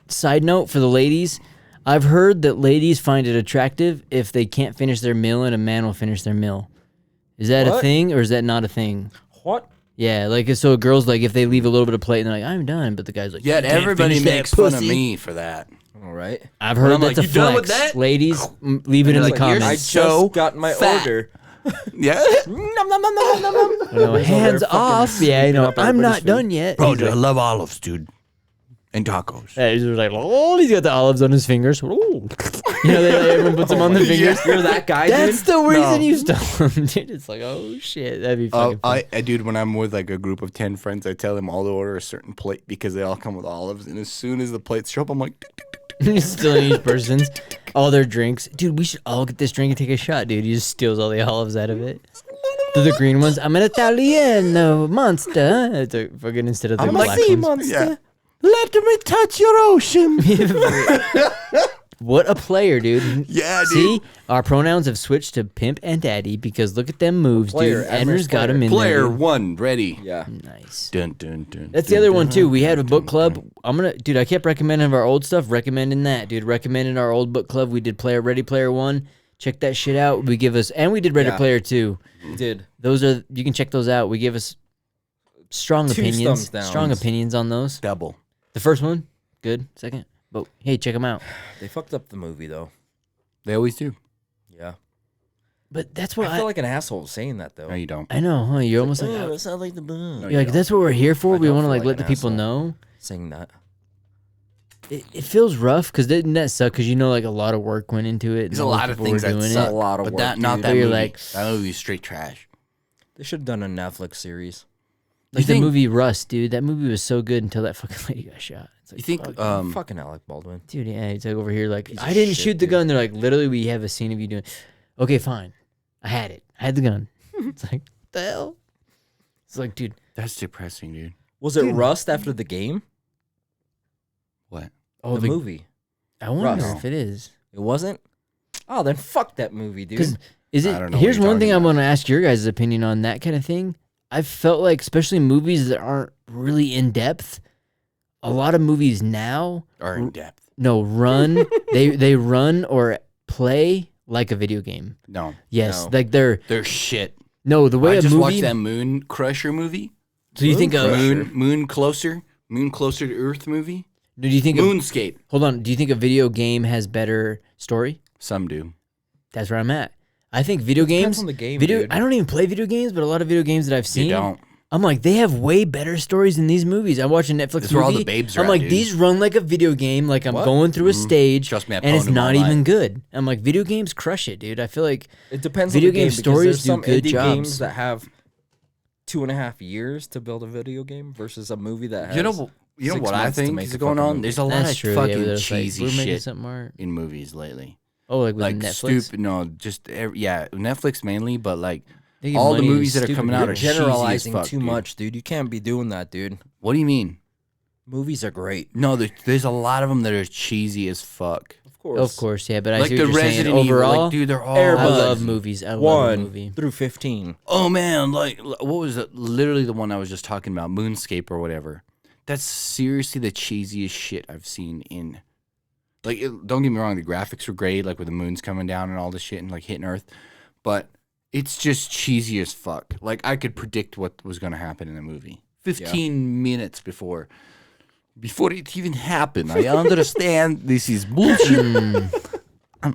side note for the ladies. I've heard that ladies find it attractive if they can't finish their meal and a man will finish their meal. Is that a What? thing or is that not a thing? What? Yeah, like so girls like if they leave a little bit of plate and they're like, I'm done, but the guy's like, Yet "You can't everybody finish that makes fun of pussy." me for that. All right. I've heard I'm that's like, a "You done with flex. that?" Ladies, leave it in the like, "You're comments. so Just got my fat. order. Yeah? You know, hands fucking off. Yeah, you know, up I'm everybody's not food. done yet. Bro, He's dude, I like, love olives, dude. And tacos. yeah, he's like, oh, he's got the olives on his fingers. Ooh. You know, everyone puts them on the fingers. You're that guy, That's dude? the reason No. you stole them, dude. It's like, oh shit, that'd be fucking fun. Dude, when I'm with like a group of 10 friends, I tell them all to order a certain plate because they all come with olives. And as soon as the plates show up, I'm like, tick, tick, tick, tick. You're stealing each person's, all their drinks. Dude, we should all get this drink and take a shot, dude. He just steals all the olives out of it. The green ones. I'm an Italiano monster. It's a fucking instead of the black ones. Yeah. Let me touch your ocean. What a player, dude. Yeah, dude. See, our pronouns have switched to pimp and daddy because look at them moves, Player, dude. Admir's Edner's got player. him in Player there. Dude. 1, ready. Yeah. Nice. Dun, dun, dun, That's the dun, other dun, one too. We had a dun, book dun, club. dun. I'm gonna, dude. I kept recommending our old stuff. Recommending that, dude. Recommending our old book club. We did Ready Player One. Check that shit out. We give us, and we did Ready Yeah. Player Two. Did. Those are, you can check those out. We give us strong 2 opinions. thumbs downs. Strong opinions on those. Double. The first one, good. Second, but hey, check them out. They fucked up the movie, though. They always do. Yeah. But that's what I feel like an asshole saying that, though. No, you don't. I know, huh? You're almost like, it sounds like the No, you're you like don't. that's what we're here for. I We don't want to feel like like let the an people asshole. know. Saying that. It feels rough because didn't that suck? Because you know, like a lot of work went into it. There's and a all lot those of people things were that doing suck. A lot of but work, that, not dude. that Where you're movie. like- That movie is straight trash. They should have done a Netflix series. Like You the think- movie Rust, dude. That movie was so good until that fucking lady got shot. It's like, You think, fuck, Fucking Alec Baldwin. dude, yeah, he's like over here, like Piece of I didn't shit, shoot the dude. gun. They're like, literally, we have a scene of you doing. Okay, fine, I had it. I had the gun. It's like, what the hell? It's like, dude, That's depressing, dude. Was it Rust after the game? What? oh, the movie. I wonder Rust. if it is. It wasn't? Oh, then fuck that movie, Because dude. is I it? don't know what Here's you're one thing talking I about. want to ask your guys' opinion on that kind of thing. I felt like, especially movies that aren't really in depth, a lot of movies now Or in depth. run they run or play like a video game. No. Yes, No. like they're They're shit. no the way I a just movie. watched that Moon Crusher movie. So you think of Moon Closer to Earth movie. do you think of, Moonscape. hold on? Do you think a video game has better story? Some do. That's where I'm at. I think video Depends games. on the game, video. dude. I don't even play video games, but a lot of video games that I've You seen, don't. I'm like, they have way better stories than these movies. I watch a Netflix That's movie. where all the babes are I'm at, like, dude. these run like a video game. Like I'm going through a stage, Trust me, I've and it's pwned them all not even night. good. I'm like, video games crush it, dude. I feel like It depends Video on the game game, because stories there's do some good indie jobs. games that have 2.5 years to build a video game versus a movie that has You know 6 what I months to think make is a going fucking on? movie. There's a lot that's of true. fucking yeah, it's like, cheesy we're making shit something more. in movies lately. Oh, like with Like Netflix. stupid. No, just Netflix mainly, but like They give all the money to movies that are stupid coming out people. are cheesy as generalizing fuck, too dude. much, dude. You can't be doing that, dude. What do you mean? Movies are great, No, there's a lot of them that are cheesy as fuck. of course. Of course, yeah. But I Like see the what you're saying. Resident Evil, Overall, like dude, they're all. I Airbud. love movies. I love a 1 movie. through 15. Oh man, like what was it? Literally the one I was just talking about, Moonscape or whatever. That's seriously the cheesiest shit I've seen in. Like, don't get me wrong, the graphics were great, like with the moons coming down and all this shit and like hitting Earth, but it's just cheesy as fuck. Like I could predict what was going to happen in the movie 15 minutes before it even happened. I understand this is bullshit.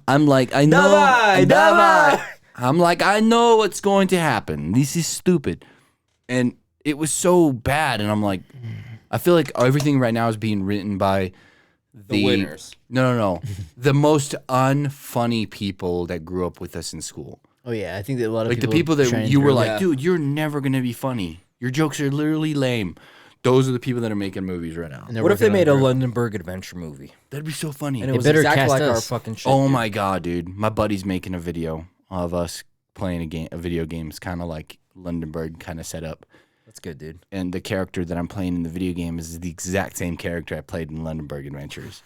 I'm like, I know. I'm like, I know what's going to happen. This is stupid. And it was so bad. And I'm like, I feel like everything right now is being written by The winners. No. The most unfunny people that grew up with us in school. Oh yeah, I think that a lot of Like the people people that shine you were through. like, Yeah. dude, you're never going to be funny. Your jokes are literally lame. Those are the people that are making movies right now. And they're What if they working on made a it. Lundenberg adventure movie? That'd be so funny. And it They was better exactly cast like our us. fucking shit. Oh dude. my god, dude! My buddy's making a video of us playing a video game. It's kind of like Lundenberg kind of set up, That's good, dude. and the character that I'm playing in the video game is the exact same character I played in Lundenberg Adventures.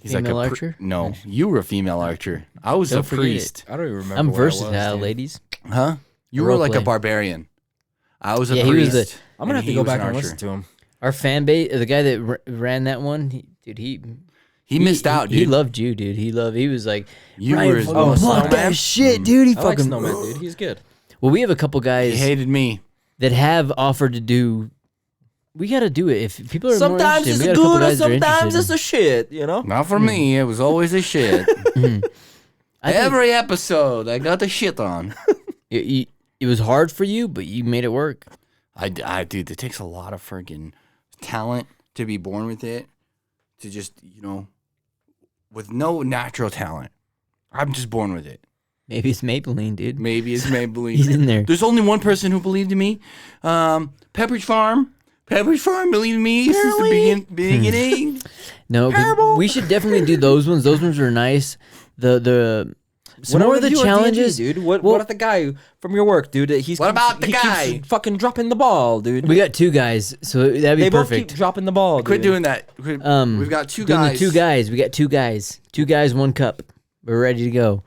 He's Female like a archer? No, you were a female archer. I was Don't a forget it. priest. I don't even remember. I'm what I was, versatile, dude. ladies. Huh? You A were like a role-play. barbarian. I was a Yeah, he priest. was I'm gonna have to he go was back an and archer. listen to him. Our fan base, the guy that ran that one, He missed out, dude. He loved you, dude. He was like, You Ryan were his fucking most block Snowman? that shit, dude. He I like fucking. Snowman, dude. He's good. Well, we have a couple He guys hated me. that have offered to do. We got to do it if people are Sometimes more it's interested. We got a couple good, or guys that are sometimes interested. it's a shit. You know. Not for me. It was always a shit. I think Every episode, I got the shit on. it was hard for you, but you made it work. Dude, it takes a lot of friggin' talent to be born with it. To just, with no natural talent. I'm just born with it. Maybe it's Maybelline, dude. Maybe it's Maybelline. He's in there. There's only one person who believed in me. Pepperidge Farm. Pepperidge Farm believed in me since the beginning. No, 'cause we should definitely do those ones. Those ones are nice. The some more of the you at challenges, D&D, dude. What well- about the guy from your work, dude? What about the he guy? keeps fucking dropping the ball, dude. We got two guys, so that'd be They both perfect. keep dropping the ball. Quit dude. doing that. We've got two Doing guys. the two guys. We got two guys. Two guys, one cup. We're ready to go.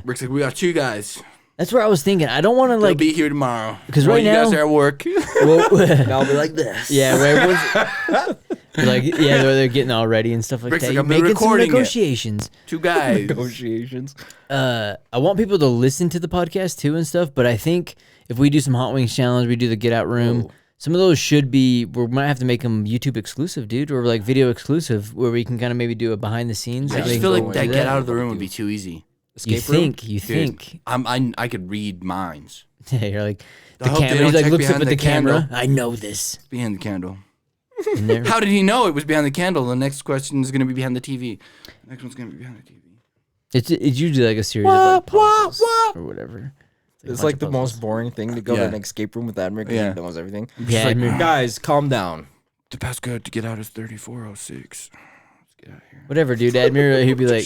Rick's like, we got two guys. That's where I was thinking. I don't want to They'll like. be here tomorrow. 'Cause While right you guys now- are at work. well, And I'll be like this. yeah, where everyone's like, yeah, they're getting all ready and stuff like Rick's that. like, You're I'm making some recording it. negotiations. Two guys. Negotiations. I want people to listen to the podcast too and stuff, but I think if we do some Hot Wings challenge, we do the Get Out Room. Some of those should be. We might have to make them YouTube exclusive, dude, or like video exclusive, where we can kind of maybe do a behind the scenes. I like, just we feel can like go that do get out of the room would be too easy. You Escape room? think? You Dude, think? I could read minds. Yeah, you're like I the hope they camera. don't He like check looks up behind at the the camera. candle. I know this. Behind the candle. And they're- How did he know it was behind the candle? The next question is going to be behind the TV. The next one's going to be behind the TV. It's usually like a series of like puzzles or whatever. It's a like bunch the of most boring thing to go to Yeah. an escape room with Admiral because Yeah. he knows everything. Yeah, I mean, Guys, calm down. The passcode to get out is 3406. Let's get out of here. whatever, dude. Admiral, he'd be like,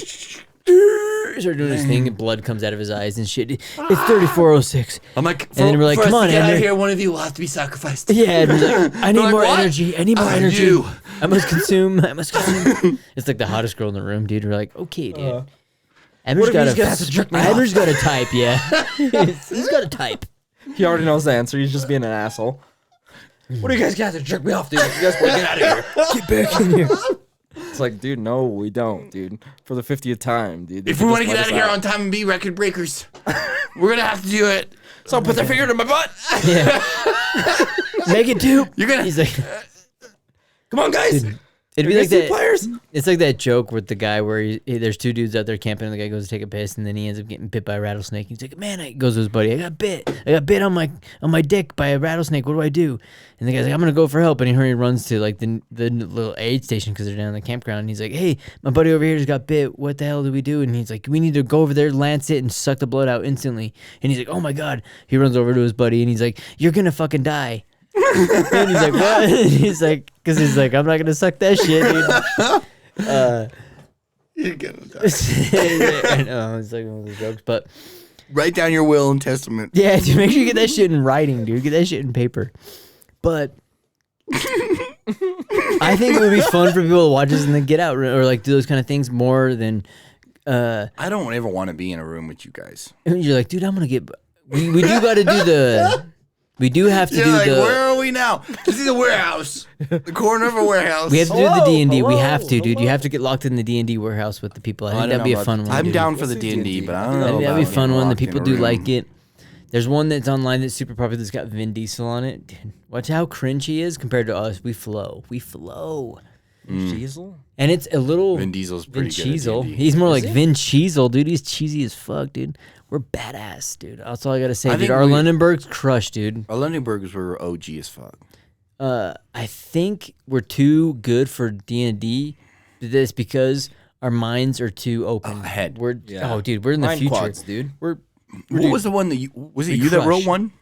start doing his thing, and blood comes out of his eyes and shit. It's 3406. I'm like, And then we're like, come on, get out of Henry. here. One of you will have to be sacrificed. Yeah, Admiral's like, I need like, more "What? energy. I need more I energy. do." I must consume. I must consume. It's like the hottest girl in the room, dude. We're like, okay, dude. Admiral's if got he's gonna have to jerk me off? Admiral's got a type, yeah. He's got a type. He already knows the answer. He's just being an asshole. What do you guys got to jerk me off, dude? You guys want to get out of here. Get back in here. It's like, dude, no, we don't, dude. For the 50th time, dude. If we want to get out of here on time and be record breakers, we're going to have to do it. So put their finger in my butt. Yeah. Make it two. You're going He's to. like, Come on, guys. It'd be like that. players. It's like that joke with the guy where there's two dudes out there camping, and the guy goes to take a piss, and then he ends up getting bit by a rattlesnake. He's like, "Man," he goes to his buddy, "I got bit on my dick by a rattlesnake. What do I do?" And the guy's like, "I'm gonna go for help." And he runs to like the little aid station because they're down in the campground. And he's like, "Hey, my buddy over here just got bit. What the hell do we do?" And he's like, "We need to go over there, lance it, and suck the blood out instantly." And he's like, "Oh my god!" He runs over to his buddy, and he's like, "You're gonna fucking die." And he's like, "What?" And he's like, because he's like, "I'm not gonna suck that shit, dude." You're gonna die. I know, it's like one of those jokes, but Write down your will and testament. yeah, dude, make sure you get that shit in writing, dude. Get that shit in paper. But I think it would be fun for people to watch this and then get out or like do those kind of things more than. I don't ever want to be in a room with you guys. You're like, dude, I'm gonna get. We do got to do the. We do have to You're do like, the. where are we now? This is a warehouse. The corner of a warehouse. We have to do the D&D. We hello, have to, dude. You hello. have to get locked in the D&D warehouse with the people. I think don't that'd know be a about- fun one. I'm dude. down for the Let's do D&D, D&D. but I don't know. That'd be about fun getting one. The locked people in a do room. like it. There's one that's online that's super popular that's got Vin Diesel on it. Dude, watch how cringe he is compared to us. We flow. Diesel. And it's a little Vin Diesel's Vin pretty good at Cheezel. D&D. He's more like Vin Cheezel, dude. He's cheesy as fuck, dude. We're badass, dude. That's all I gotta say, I dude. think Our we- Lunenburg's crushed, dude. Our London burgers were OG as fuck. I think we're too good for D&D. This because our minds are too open. Ahead. We're Yeah. oh, dude, we're in the Mind future. quads, dude. We're What was the one that you was it We you that wrote crush. one?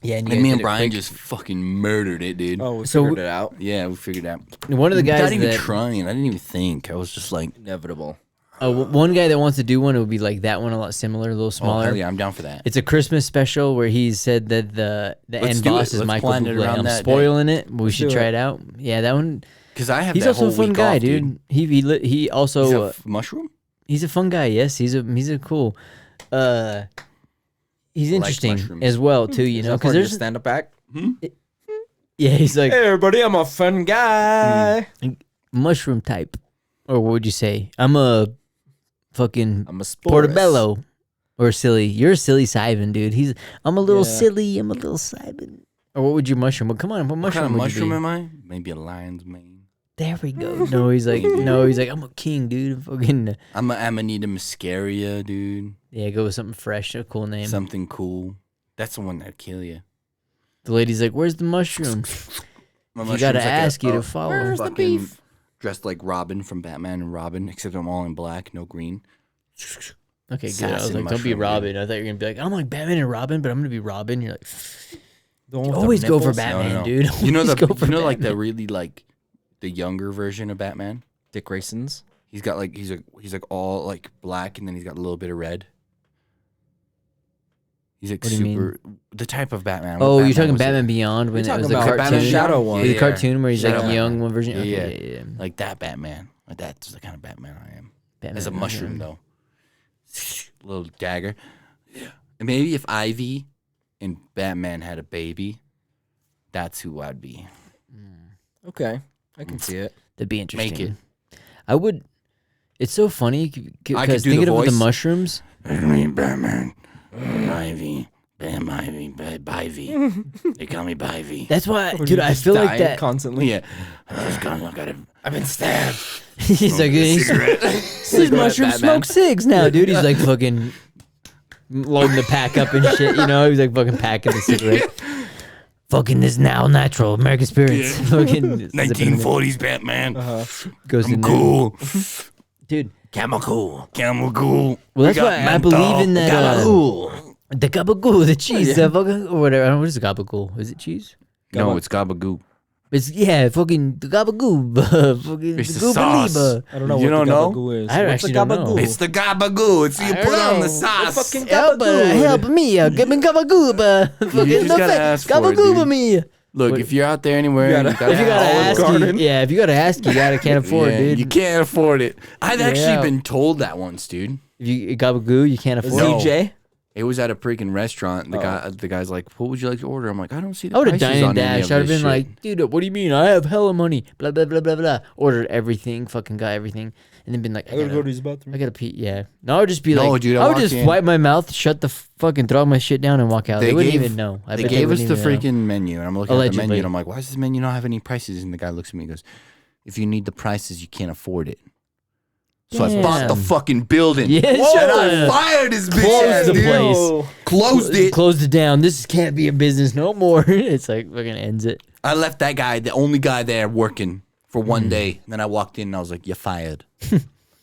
yeah, and, you And me guys and did it Brian quick. just fucking murdered it, dude. Oh, we So figured we- it out. Yeah, we figured it out. One of the guys Not even that trying. I didn't even think. I was just like, Inevitable. one guy that wants to do one, it would be like that one, a lot similar, a little oh, smaller. hell yeah, I'm down for that. It's a Christmas special where he said that the Let's end do boss it. is Let's Michael plan it Bublé. around I'm that day. spoiling it. We should do try it. it out. Yeah, that one. Because I have He's that also whole a fun week guy, off, dude. He also He's a mushroom? he's a fun guy. Yes, he's a cool. He's Like interesting mushrooms. as well too. You Is know, that because part of your there's stand-up act. yeah, he's like Hey, everybody, I'm a fun guy. mushroom type, or what would you say? I'm a fucking I'm a sporus. portobello or silly. You're a silly Simon, dude. I'm a little Yeah. silly. I'm a little Simon. Or what would your mushroom? Well, come on, what What kind mushroom of would mushroom you be? am I? Maybe a lion's mane. There we go. No, he's like, I'm a king, dude. Fucking I'm a Amanita muscaria, dude. yeah, go with something fresh, a cool name. Something cool. That's the one that'd kill you. The lady's like, "Where's the mushroom?" You gotta ask you to follow. Where's the fucking beef? Dressed like Robin from Batman and Robin, except I'm all in black, no green. Okay, good. I was Assassin like, "Don't be mushroom, Robin." I thought you were gonna be like, "I'm like Batman and Robin, but I'm gonna be Robin." You're like, The one with the always go for nipples? Batman, No. dude. You know Always the go for like the Batman. really like the younger version of Batman. Dick Grayson's. He's got like he's like all like black, and then he's got a little bit of red. He's like What do you mean? super the type of Batman. Oh, What you're talking was it? Batman Beyond when You're it was talking the about cartoon. Batman Shadow one. The Yeah. cartoon where he's Shadow like Batman. young one version. Yeah, Okay, yeah. Like that Batman. Like that's the kind of Batman I am. Batman, As a okay. mushroom though. Little dagger. Yeah. And maybe if Ivy and Batman had a baby, that's who I'd be. Okay, I can see it. That'd be interesting. Make it. I would. It's so funny I could because do thinking the of the voice. mushrooms. I mean Batman. Ivy. Bam Ivy. Bivy. They call me Bivy. That's why, Or dude. you I just feel like dying that. constantly. Yeah. I've been stabbed. He's like, he's, these mushrooms smoke cigs now, dude. He's like fucking loading the pack up and shit. You know, he's like fucking packing the cigarette. Fucking this now natural American spirits. Fucking 1940s Batman. goes in I'm there. cool. Dude. Camel cool. Camel cool. Well, that's We got why I menthol. believe in that. Gabagool. The gabagool, the cheese, the fucking or whatever. I don't know, what is the gabagool? Is it cheese? No, it's gabagool. It's fucking the gabagool. Fucking It's the the sauce. goobaliba. I don't know You what don't the know? gabagoo is. I What's actually a don't know. gabagoo? It's the gabagool. It's you I put don't on the know. sauce. fucking Help, help me! Give me gabagooba. Fucking just no gotta fa- ask for it, gabagooba dude. me. Look, What- if you're out there anywhere, You and gotta- If you got to Olive ask, Garden. if you got to ask, you can't afford, yeah, dude. you can't afford it. I've Yeah. actually been told that once, dude. If you gabagoo, you can't afford. No. it. CJ? It was at a freaking restaurant. Oh. The guy's like, "What would you like to order?" I'm like, "I don't see the I would have prices dined on and any dashed. of I'd have this been shit." like, dude, what do you mean? I have hella money. Blah blah blah blah blah. Ordered everything, fucking got everything, and then been like, I I gotta go to gotta, his bathroom. I gotta pee. Yeah, no, I would just be No, like, dude, I I would walked just in. wipe my mouth, shut the fucking, throw my shit down, and walk out. They, wouldn't even know. I They bet gave us wouldn't the even know. freaking menu, and I'm looking at the Allegedly. menu, and I'm like, "Why does this menu not have any prices?" And the guy looks at me and goes, if you need the prices, you can't afford it. So I Damn. bought the fucking building. Yeah, and shut I up. fired his bitch Closed ass, the dude. place. Closed it. Closed it down. This can't be a business no more. It's like fucking ends it. I left that guy, the only guy there, working for one day. And then I walked in and I was like, "You're fired."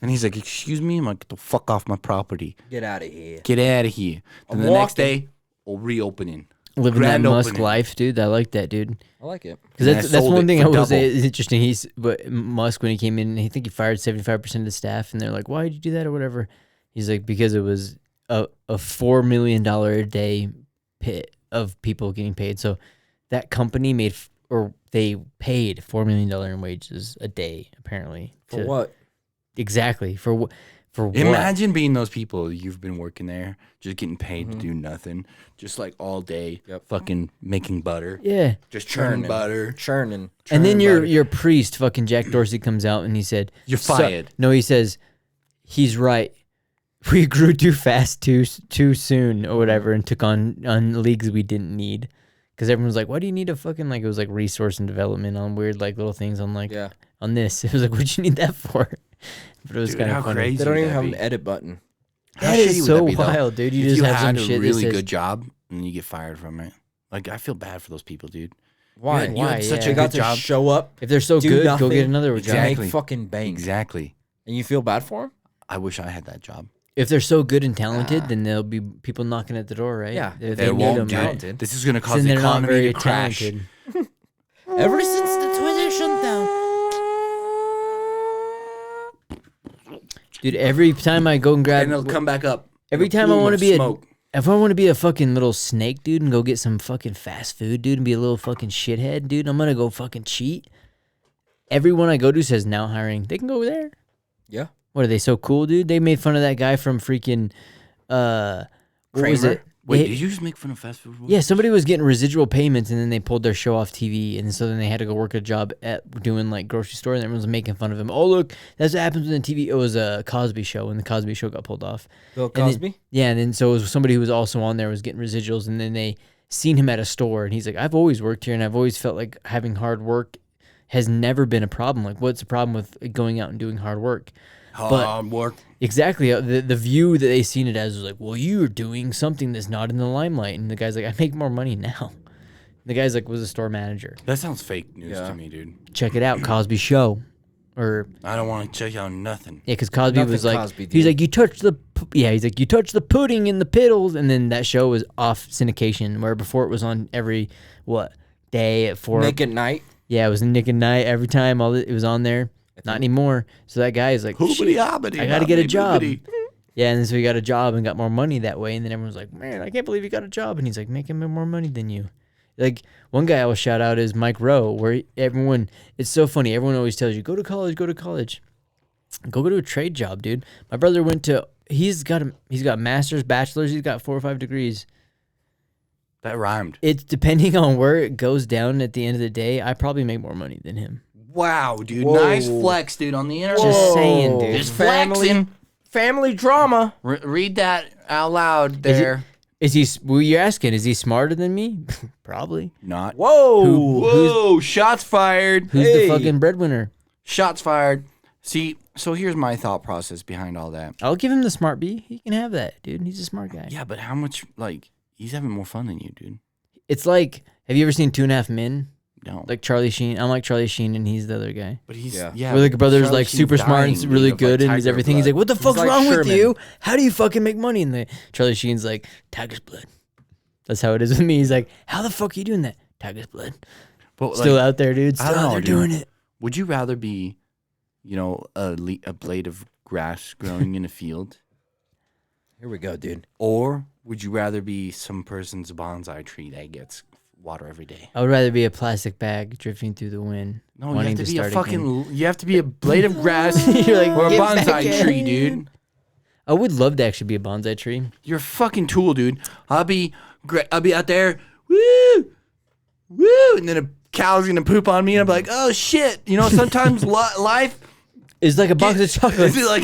And he's like, "Excuse me?" I'm like, "Get the fuck off my property. Get out of here. Get out of here." And I'm the next walking. day, we're reopening. Living Grand that Musk opening. life, dude. I like that, dude. I like it. Because And I that's sold one it thing I for will say double. is interesting. But Musk, when he came in, I think he fired 75% of the staff, and they're like, "Why did you do that?" or whatever. He's like, "Because it was a $4 million a day pit of people getting paid." So that company they paid $4 million in wages a day, apparently. For what? Exactly for what? Imagine being those people. You've been working there, just getting paid to do nothing, just like all day, fucking making butter, Yeah. just churning Churning. butter. Churning. And then butter. your priest, fucking Jack Dorsey, comes out and he said, You're fired. No, he says, he's right. We grew too fast, too soon, or whatever, and took on leagues we didn't need. Because everyone's like, why do you need a fucking, like, it was like resource and development on weird, like, little things on, like, on this. It was like, what'd you need that for? But it was Dude, kind how of funny. crazy They don't would even that have be? an edit button. How That shitty is would so be, though? wild, dude. You If just you have some had a shit that really says- good job and then you get fired from it. Like, I feel bad for those people, dude. Why? You had such yeah. a They got good to job. show up, If they're so do good, go nothing, get another job. Exactly. make fucking bank, Exactly. and you feel bad for them. I wish I had that job. If they're so good and talented, then there'll be people knocking at the door, right? Yeah. They They need won't, them, dude. right? talented. This is going to Then cause the they're not economy very to crash. talented. Ever since the Twitter shutdown. Dude, every time I go and grab, And it'll come back up. every in a time I plume want to of be smoke. if I want to be a fucking little snake, dude, and go get some fucking fast food, dude, and be a little fucking shithead, dude, I'm gonna go fucking cheat. Everyone I go to says now hiring. They can go over there. Yeah. What are they so cool, dude? They made fun of that guy from freaking, what was Kramer? it? Wait, They- did you just make fun of fast food? Yeah, somebody was getting residual payments, and then they pulled their show off TV, and so then they had to go work a job at doing like grocery store, and everyone was making fun of him. Oh, look, that's what happens when the TV. It was a Cosby Show, and the Cosby Show got pulled off. Bill And then- Cosby. yeah, and then so it was somebody who was also on there was getting residuals, and then they seen him at a store, and he's like, "I've always worked here, and I've always felt like having hard work has never been a problem. Like, what's the problem with going out and doing hard work?" Hard work. Exactly. The view that they seen it as was like, well, you're doing something that's not in the limelight. And the guy's like, I make more money now. The guy's like, was a store manager. That sounds fake news Yeah. to me, dude. Check it out, Cosby Show. Or, I don't want to check out nothing. yeah, because Cosby Nothing was like, Cosby he's did. like, he's like, you touch the pudding in the piddles. And then that show was off syndication, where before it was on every, day at 4. Nick at Night. Yeah, it was Nick and Night every time. It was on there. Not anymore. So that guy is like, Hoobity "Shit, hobbity, I got to get a hobbity job. boobity." Yeah, and then so he got a job and got more money that way. And then everyone's like, man, I can't believe he got a job. And he's like, making more money than you. Like, one guy I will shout out is Mike Rowe, where it's so funny. Everyone always tells you, go to college, go to college. Go to a trade job, dude. My brother he's got master's, bachelor's, he's got 4 or 5 degrees. That rhymed. It's depending on where it goes down at the end of the day, I probably make more money than him. Wow, dude. Whoa. Nice flex, dude, on the internet. Just saying, dude. Just flexing. Family drama. Read that out loud there. You're asking, is he smarter than me? Probably. Not. Whoa. Whoa, shots fired. Who's Hey. the fucking breadwinner? Shots fired. See, so here's my thought process behind all that. I'll give him the smart B. He can have that, dude. He's a smart guy. Yeah, but how much, he's having more fun than you, dude. It's like, have you ever seen 2.5 Men? No. Like Charlie Sheen. I'm like Charlie Sheen, and he's the other guy. But he's, Yeah. yeah. Where the brother's Charlie like Sheen's super smart and dying, really dude, of, good, and he's tiger everything. He's like, blood. what the fuck's like wrong with Sherman. you? How do you fucking make money? And the Charlie Sheen's like, tiger's blood. That's how it is with me. He's like, how the fuck are you doing that? Tiger's blood. But, Still out there, dude. I Still don't out know, there dude. doing it. Would you rather be, a blade of grass growing in a field? Here we go, dude. Or would you rather be some person's bonsai tree that gets water every day? I would rather be a plastic bag drifting through the wind. No, you wanting have to be a start again. fucking. You have to be a blade of grass You're like, or a "Get back bonsai tree, in." dude. I would love to actually be a bonsai tree. You're a fucking tool, dude. I'll be out there, woo, woo, and then a cow's gonna poop on me, and I'm like, oh shit. Sometimes life It's like a box of chocolates. is like.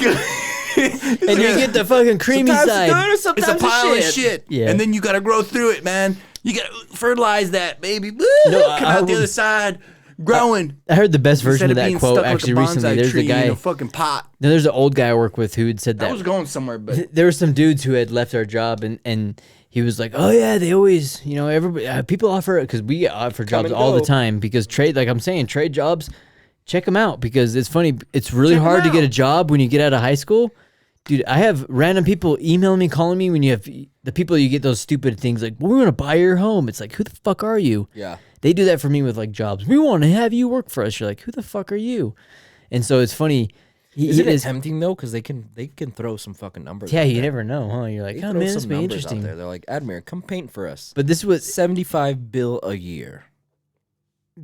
And you get the fucking creamy Sometimes side. good or It's sometimes a pile of shit. shit. Yeah. And then you gotta grow through it, man. You gotta fertilize that, baby. Woo! No, Come I out the would- other side. growing. I heard the best version Instead of that being quote stuck like actually a recently. bonsai There's a tree guy. in a fucking pot. There's an old guy I work with who had said That that. was going somewhere, but There were some dudes who had left our job and he was like, oh yeah, they always, everybody, people offer it because we get offered jobs and all the go. time because like I'm saying, trade jobs, check them out because it's funny. It's really Check 'em hard to get a out. job when you get out of high school. Dude, I have random people emailing me, calling me when you have the people you get those stupid things like, we want to buy your home. It's like, who the fuck are you? Yeah. They do that for me with like jobs. We want to have you work for us. You're like, who the fuck are you? And so it's funny. Isn't it tempting though? Because they can throw some fucking numbers. yeah, out you there. never know, huh? You're like, They oh throw man, some this would be numbers out interesting. there. They're like, Admir, come paint for us. But this was 75 bill a year.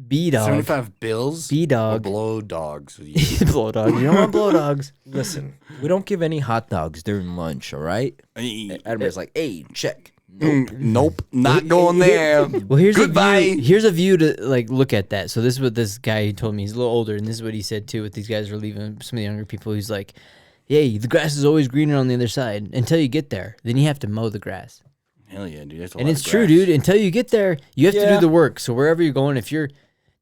B dog. 75 bills. B Or dog. blow dogs. Blow dog. You don't want blow dogs. Listen, we don't give any hot dogs during lunch, all right? Admir's like, hey, check. Nope. Nope, not going there. Well, here's Goodbye. a view. Here's a view to like look at that. So this is what this guy told me. He's a little older, and this is what he said too. With these guys are leaving, some of the younger people. He's like, "Hey, the grass is always greener on the other side until you get there. Then you have to mow the grass." Hell yeah, dude. That's a And lot it's of true, grass. dude. Until you get there, you have to Yeah. do the work. So wherever you're going,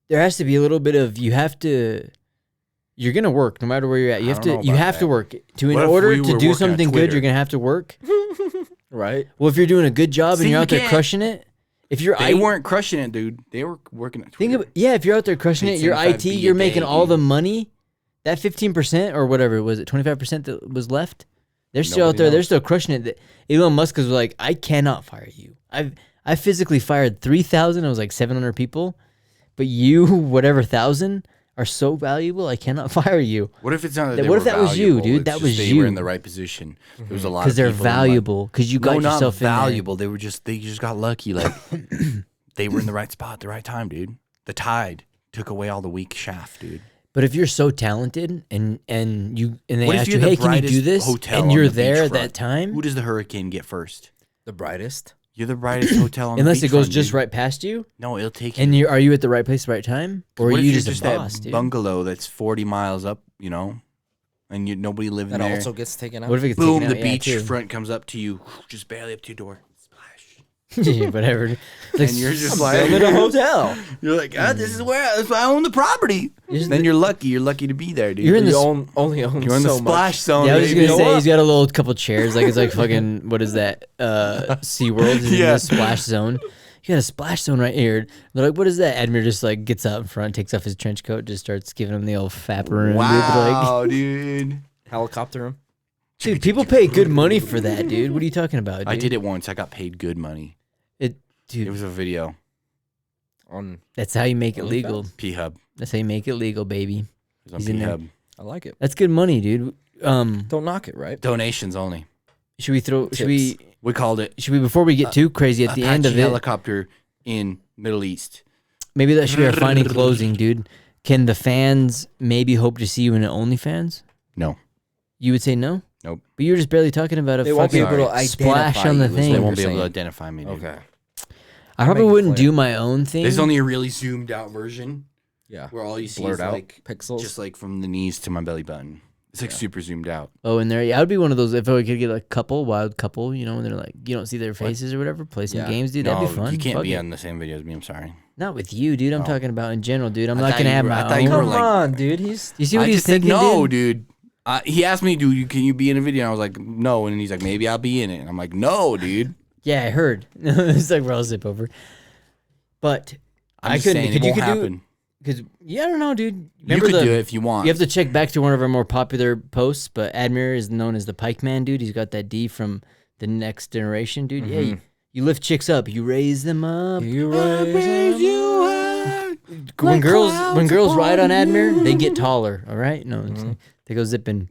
there has to be a little bit of you're gonna work no matter where you're at. I don't know about to that. work in What if order we to were do working at something good. Twitter? You're gonna have to work. Right? Well, if you're doing a good job See, and you're you out there can't- crushing it, if you're They weren't crushing it, dude. They were working at think Twitter. of if you're out there crushing Paid it, you're 75 IT, B a you're making day, all the dude. money. That 15% or whatever was it, 25% that was left. They're still out Nobody there. They're knows. still crushing it. Elon Musk was like, I cannot fire you. I physically fired 3,000. It was like 700 people, but you whatever thousand are so valuable. I cannot fire you What if it's not that That- they what were if that was you, valuable, dude? it's That just was they were you. in the right position. There was a lot because of they're people in, like- valuable. Because you got No, not yourself in there. valuable. They just got lucky. Like they were in the right spot at the right time, dude. The tide took away all the weak shaft, dude. But if you're so talented and they What if ask you're you, the hey, can you brightest do this? hotel And on you're the there at beachfront? that time. Who does the hurricane get first? The brightest. You're the brightest hotel on Unless the it goes beachfront, just dude. right past you, No, it'll take you. and are you at the right place, right time, or are What if you you're just a that boss, dude? bungalow that's 40 miles up, and nobody living That there? also gets taken out. What if it gets Boom, taken the out? Yeah, beach too. front comes up to you, just barely up to your door. Splash. Yeah, whatever. It's like, And you're just Building a hotel. You're like, this is where I own the property. Then you're lucky. You're lucky to be there, dude. You're in the You only own You're in so the splash much. zone. yeah, I was just baby. gonna say what? he's got a little couple chairs, like it's like fucking what is that? SeaWorld is in Yeah. the splash zone. You got a splash zone right here. They're like, what is that? Admir just like gets out in front, takes off his trench coat, just starts giving him the old fapper. Wow, dude. Helicopter him. Dude, people pay good money for that, dude. What are you talking about? Dude? I did it once. I got paid good money. Dude. It was a video. On. That's how you make it OnlyFans? legal. P Hub. That's how you make it legal, baby. It was on He's in P there. Hub. I like it. That's good money, dude. Don't knock it, right? Should Donations only. we throw? Should we? Tips. We called it Should we? Before we get too crazy at the end of Apache it, helicopter in Middle East. maybe that should be our finding closing, dude. Can the fans maybe hope to see you in an OnlyFans? No. You would say no. Nope. But you were just barely talking about a They won't be fucking able to splash identify on the you, is thing. They what won't be you're able to saying. identify me, dude. Okay. I probably Make it wouldn't clear. do my own thing. There's only a really zoomed out version Yeah. where all you see Blurred is out like pixels. just like from the knees to my belly button. It's like Yeah. super zoomed out. Oh, in there, yeah, I'd be one of those if I could get a wild couple, and they're like, you don't see their faces or whatever. Play some Yeah. games, dude. No, That'd be fun. you can't Fuck be it. on the same video as me. I'm sorry. Not with you, dude. I'm Oh. talking about in general, dude. I'm I not thought gonna you have were- my I thought you own. were Come like- on, dude. He's You see what I he's just said thinking, no, dude? dude. He asked me, dude, can you be in a video? And I was like, no. And he's like, maybe I'll be in it. And I'm like, no, dude. Yeah, I heard. It's like, bro, I'll zip over. But I'm I just couldn't. saying, Could it you won't could do? happen. Because yeah, I don't know, dude. You Remember could the- do it if you want. You have to check back to one of our more popular posts, but Admir is known as the Pike Man, dude. He's got that D from the Next Generation, dude. Yeah, you lift chicks up, you raise them up. You raise When girls ride on Admir, they get taller. All right, no, it's like, they go zipping.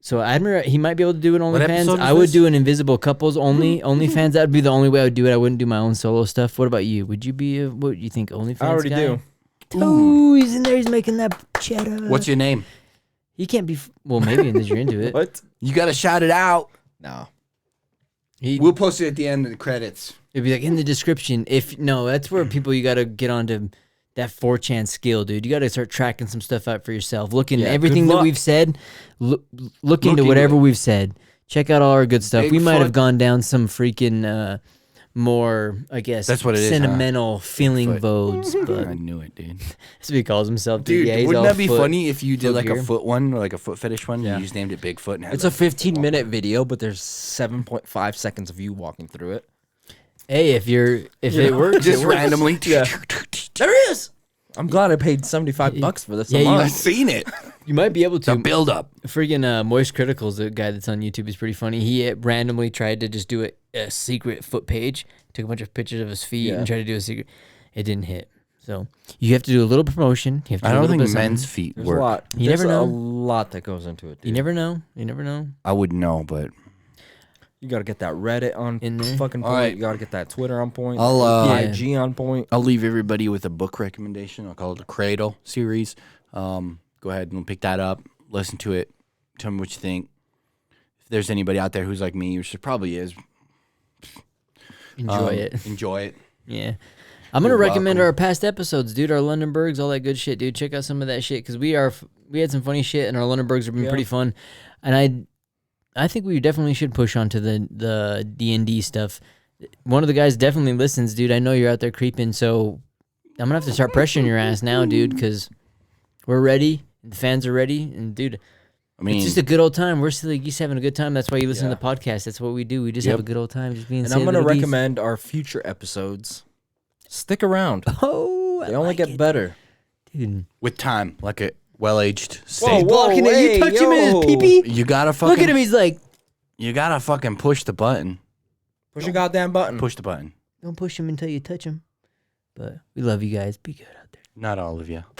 So Admir, he might be able to do an What OnlyFans. episode is I would this? do an invisible couples only OnlyFans. That would be the only way I would do it. I wouldn't do my own solo stuff. What about you? Would you be a, what do you think, OnlyFans I already guy? do. Ooh, he's in there. He's making that cheddar. What's your name? He can't be. Well, maybe unless you're into it. What? You got to shout it out. No. We'll post it at the end of the credits. It'd be like in the description. If no, that's where people you got to get onto that 4chan skill, dude. You got to start tracking some stuff out for yourself. Look into Yeah, everything good that luck. we've said. Look into into whatever it. we've said. Check out all our good stuff. We might have Bigfoot. gone down some freaking more, I guess, That's what it is, huh? sentimental feeling Bigfoot. vodes, but I knew it, dude. that's what he calls himself. Dude, yeah, he's wouldn't all that be foot- funny if you did foot like gear. a foot one or like a foot fetish one? Yeah. You just named it Bigfoot. And had It's a like 15-minute video, but there's 7.5 seconds of you walking through it. Hey, if it works, just it works. randomly. Yeah. There is. I'm glad I paid $75 for this. Yeah, a you- I've month. seen it. You might be able The to. build up. Friggin' Moist Critical's the guy that's on YouTube is pretty funny. He randomly tried to just do a secret foot page, took a bunch of pictures of his feet Yeah. and tried to do a secret. It didn't hit. So you have to do a little promotion. You have to I do a don't little think bit of men's something. feet There's work. a lot. You There's never know. a lot that goes into it, dude. You never know. You never know. I would know, but You got to get that Reddit on In there. fucking point. Alright. You got to get that Twitter on point. I'll, IG on point. I'll leave everybody with a book recommendation. I'll call it the Cradle series. Go ahead and pick that up. Listen to it. Tell me what you think. If there's anybody out there who's like me, which there probably is, Enjoy it. Enjoy it. Yeah. I'm gonna You're recommend welcome. our past episodes, dude. Our Londonbergs, all that good shit, dude. Check out some of that shit because we had some funny shit, and our Londonbergs have been Yeah. pretty fun. And I think we definitely should push on to the D&D stuff. One of the guys definitely listens, dude. I know you're out there creeping, so I'm gonna have to start pressuring your ass now, dude, because we're ready. The fans are ready, and dude, I mean, it's just a good old time. We're silly geese having a good time. That's why you listen Yeah. to the podcast. That's what we do. We just have Yep. a good old time, just being. And silly I'm going to little geese. recommend our future episodes. Stick around. Oh, I They only like get it, better. dude. with time, like a well-aged Whoa, steak. whoa. Blocking it. You hey, touch him in his yo. pee-pee. You gotta fucking. Look at him. He's like, You gotta fucking push the button. Push your goddamn button. Push the button. don't push him until you touch him. But we love you guys. Be good out there. Not all of you.